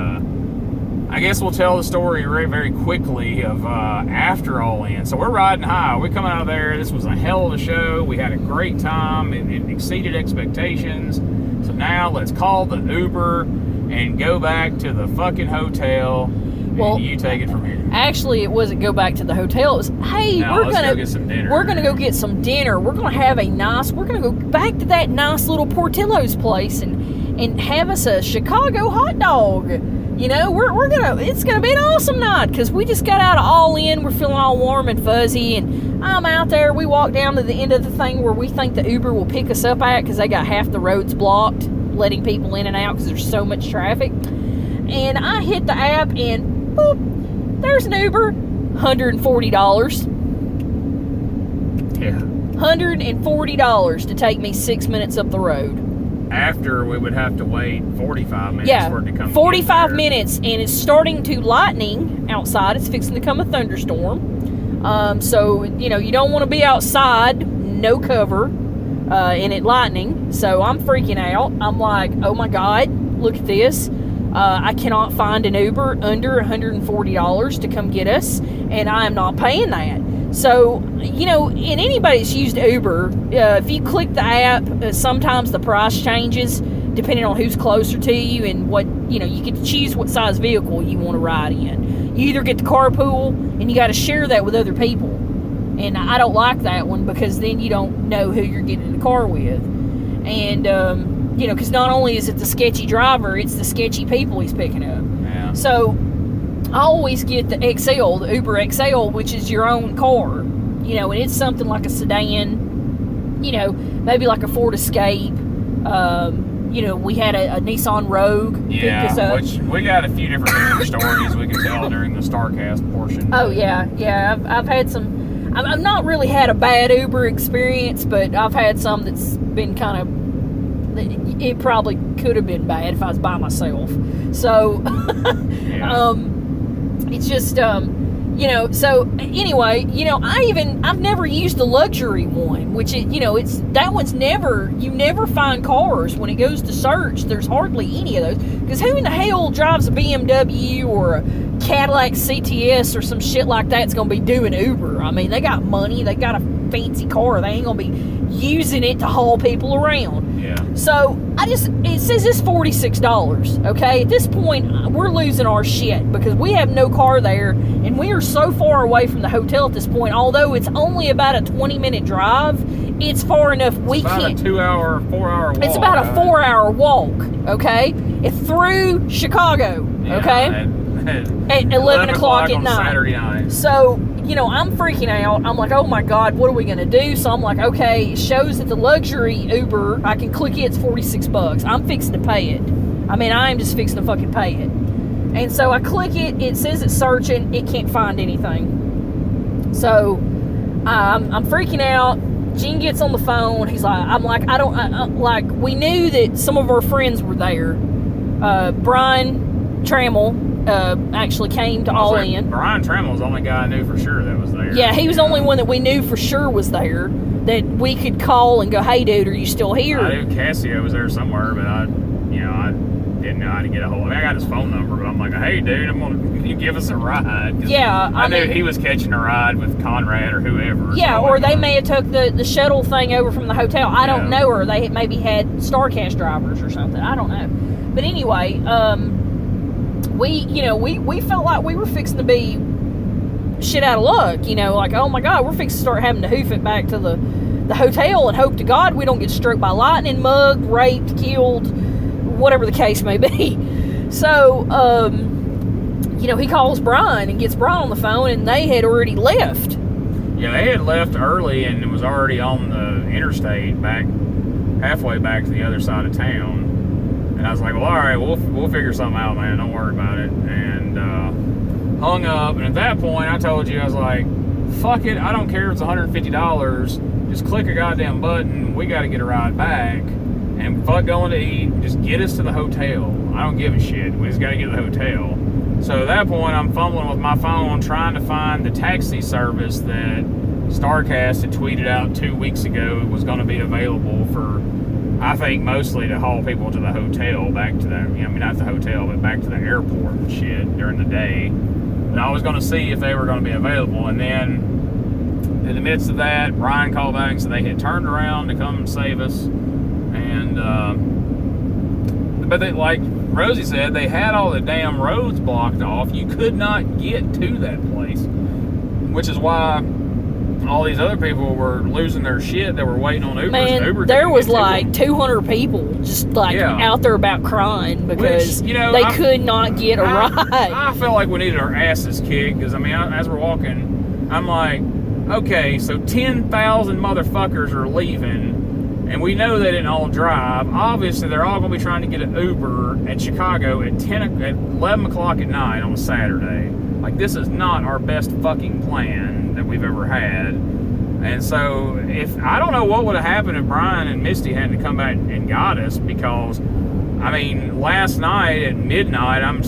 I guess we'll tell the story very, very quickly of after All In. So we're riding high. We come out of there. This was a hell of a show. We had a great time. It exceeded expectations. So now let's call the Uber and go back to the fucking hotel. Well, you take it from here. Actually, it wasn't go back to the hotel. It was, hey, let's go get some dinner. We're gonna go get some dinner. We're gonna have we're gonna go back to that nice little Portillo's place and have us a Chicago hot dog. It's gonna be an awesome night, because we just got out of All In. We're feeling all warm and fuzzy, and I'm out there. We walk down to the end of the thing where we think the Uber will pick us up at, because they got half the roads blocked, letting people in and out because there's so much traffic. And I hit the app, and boop, there's an Uber, $140. Yeah. $140 to take me 6 minutes up the road. After we would have to wait 45 minutes for it to come. 45 minutes, and it's starting to lightning outside. It's fixing to come a thunderstorm. So, you don't want to be outside, no cover, and it lightning. So I'm freaking out. I'm like, oh my God, look at this. I cannot find an Uber under $140 to come get us, and I am not paying that. So, and anybody that's used Uber, if you click the app, sometimes the price changes depending on who's closer to you and what, you get to choose what size vehicle you want to ride in. You either get the carpool, and you got to share that with other people. And I don't like that one, because then you don't know who you're getting in the car with. And, because not only is it the sketchy driver, it's the sketchy people he's picking up. Yeah. So I always get the XL, the Uber XL, which is your own car. And it's something like a sedan, maybe like a Ford Escape. We had a Nissan Rogue pick us up. Which we got a few different stories we can tell during the StarCast portion. Oh, yeah. I've had some... I've not really had a bad Uber experience, but I've had some that's been kind of... It probably could have been bad if I was by myself. So, it's just... so anyway, I've never used the luxury one, which is, that one's you never find cars when it goes to search. There's hardly any of those, because who in the hell drives a BMW or a Cadillac CTS or some shit like that's going to be doing Uber? I mean, they got money, they got a fancy car, they ain't going to be using it to haul people around. Yeah. So it says it's $46, okay? At this point, we're losing our shit, because we have no car there, and we are so far away from the hotel at this point. Although it's only about a 20-minute drive, it's far enough we can't... It's about a 4-hour walk. It's about a 4-hour walk, okay? It's through Chicago, okay? At 11 o'clock at night. Saturday night. So, I'm freaking out. I'm like, oh my God, what are we going to do? So I'm like, okay, it shows that the luxury Uber, I can click it, it's $46. I'm fixing to pay it. I mean, I'm just fixing to fucking pay it. And so I click it, it says it's searching, it can't find anything. So I'm freaking out. Gene gets on the phone. He's like, we knew that some of our friends were there. Brian Trammell actually came to All In. Brian Trammell's the only guy I knew for sure that was there. Yeah, he was the only one that we knew for sure was there, that we could call and go, hey dude, are you still here? I knew Cassio was there somewhere, but I didn't know how to get a hold of him. I got his phone number, but I'm like, hey dude, can you give us a ride? Yeah, I knew he was catching a ride with Conrad or whoever. Yeah, or they may have took the shuttle thing over from the hotel. I don't know, or they maybe had StarCast drivers or something. I don't know. But anyway, we felt like we were fixing to be shit out of luck. Like, oh my God, we're fixing to start having to hoof it back to the hotel and hope to God we don't get struck by lightning, mugged, raped, killed, whatever the case may be. So, he calls Brian and gets Brian on the phone, and they had already left. Yeah, they had left early and was already on the interstate halfway back to the other side of town. And I was like, well, all right, we'll figure something out, man. Don't worry about it. And hung up. And at that point, I told you, I was like, fuck it. I don't care if it's $150. Just click a goddamn button. We got to get a ride back. And fuck going to eat. Just get us to the hotel. I don't give a shit. We just got to get to the hotel. So at that point, I'm fumbling with my phone trying to find the taxi service that StarCast had tweeted out 2 weeks ago was going to be available for, I think, mostly to haul people to the hotel, back to not the hotel, but back to the airport and shit during the day. And I was going to see if they were going to be available. And then, in the midst of that, Brian called back and said they had turned around to come and save us. And, but they, like Rosie said, they had all the damn roads blocked off. You could not get to that place, which is why all these other people were losing their shit. They were waiting on Uber. Man, there was like 200 people just out there about crying because they could not get a ride. I felt like we needed our asses kicked because, as we're walking, I'm like, okay, so 10,000 motherfuckers are leaving, and we know they didn't all drive. Obviously, they're all going to be trying to get an Uber at Chicago at 11 o'clock at night on a Saturday. Like, this is not our best fucking plan that we've ever had. And so, I don't know what would have happened if Brian and Misty hadn't come back and got us, because, last night at midnight, I'm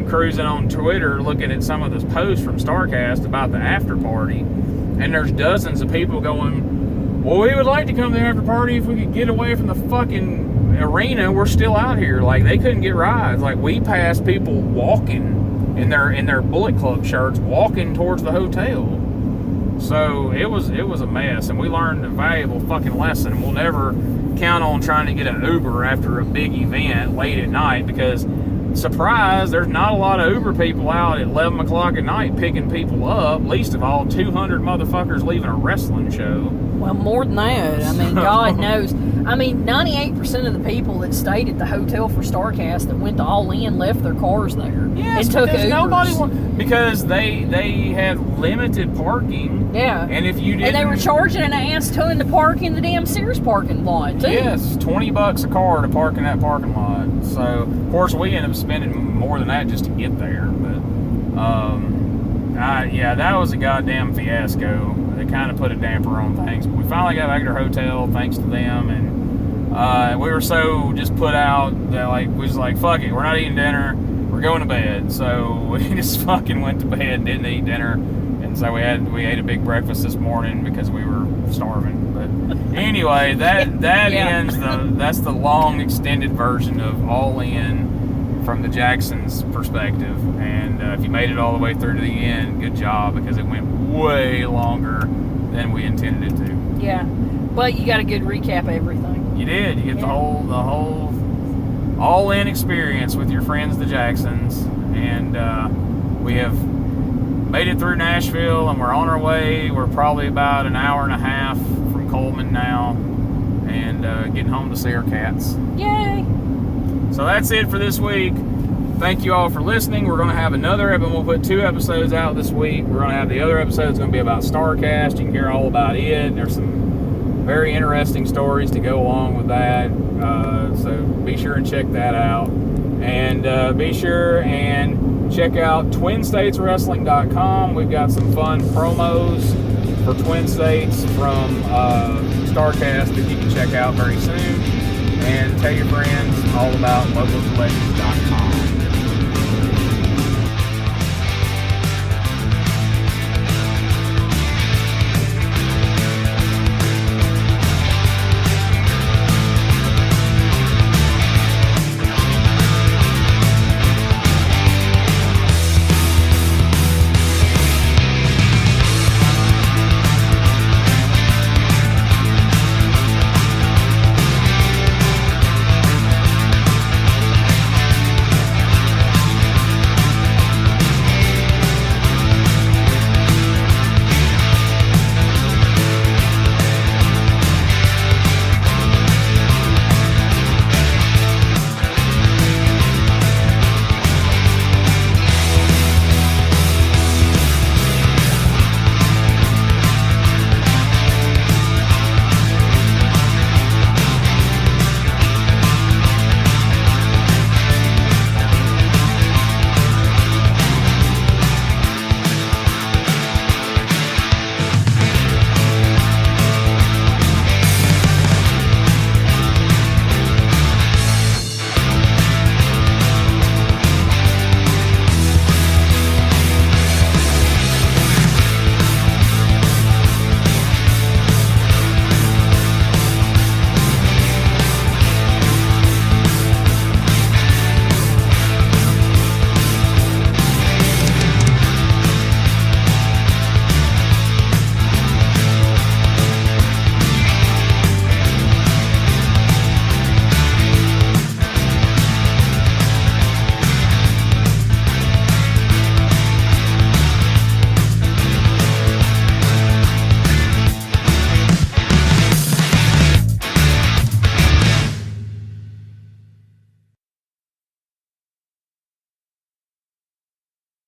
cruising on Twitter looking at some of the posts from StarCast about the after party, and there's dozens of people going, well, we would like to come to the after party if we could get away from the fucking arena. We're still out here. Like, they couldn't get rides. Like, we passed people walking in their Bullet Club shirts, walking towards the hotel. So it was a mess, and we learned a valuable fucking lesson. We'll never count on trying to get an Uber after a big event late at night, because surprise, there's not a lot of Uber people out at 11 o'clock at night picking people up, least of all 200 motherfuckers leaving a wrestling show. Well, more than that. I mean, God knows. I mean, 98% of the people that stayed at the hotel for StarCast that went to All In left their cars there. Yes, and took because Ubers. because they had limited parking. Yeah. And if you didn't... And they were charging an ass ton to park in the damn Sears parking lot, too. Yes, $20 a car to park in that parking lot. So, of course, we ended up spending more than that just to get there. But, yeah, that was a goddamn fiasco. They kind of put a damper on things. But we finally got back to our hotel, thanks to them. And we were so just put out that, like, we was like, fuck it, we're not eating dinner. We're going to bed. So we just fucking went to bed and didn't eat dinner. And so we ate a big breakfast this morning because we were starving. But anyway, that ends that's the long extended version of All In from the Jacksons' perspective. And if you made it all the way through to the end, good job, because it went way longer than we intended it to. Yeah, but you got a good recap of everything. You did. You get the whole All In experience with your friends, the Jacksons, and we have made it through Nashville, and we're on our way. We're probably about an hour and a half from Coleman now, and getting home to see our cats. Yay! So that's it for this week. Thank you all for listening. We're going to have another episode. We'll put 2 episodes out this week. We're going to have the other episode. It's going to be about StarCast. You can hear all about it. There's some very interesting stories to go along with that. So be sure and check that out. And be sure and check out TwinStatesWrestling.com. We've got some fun promos for Twin States from StarCast that you can check out very soon. And tell your friends all about localslegends.com.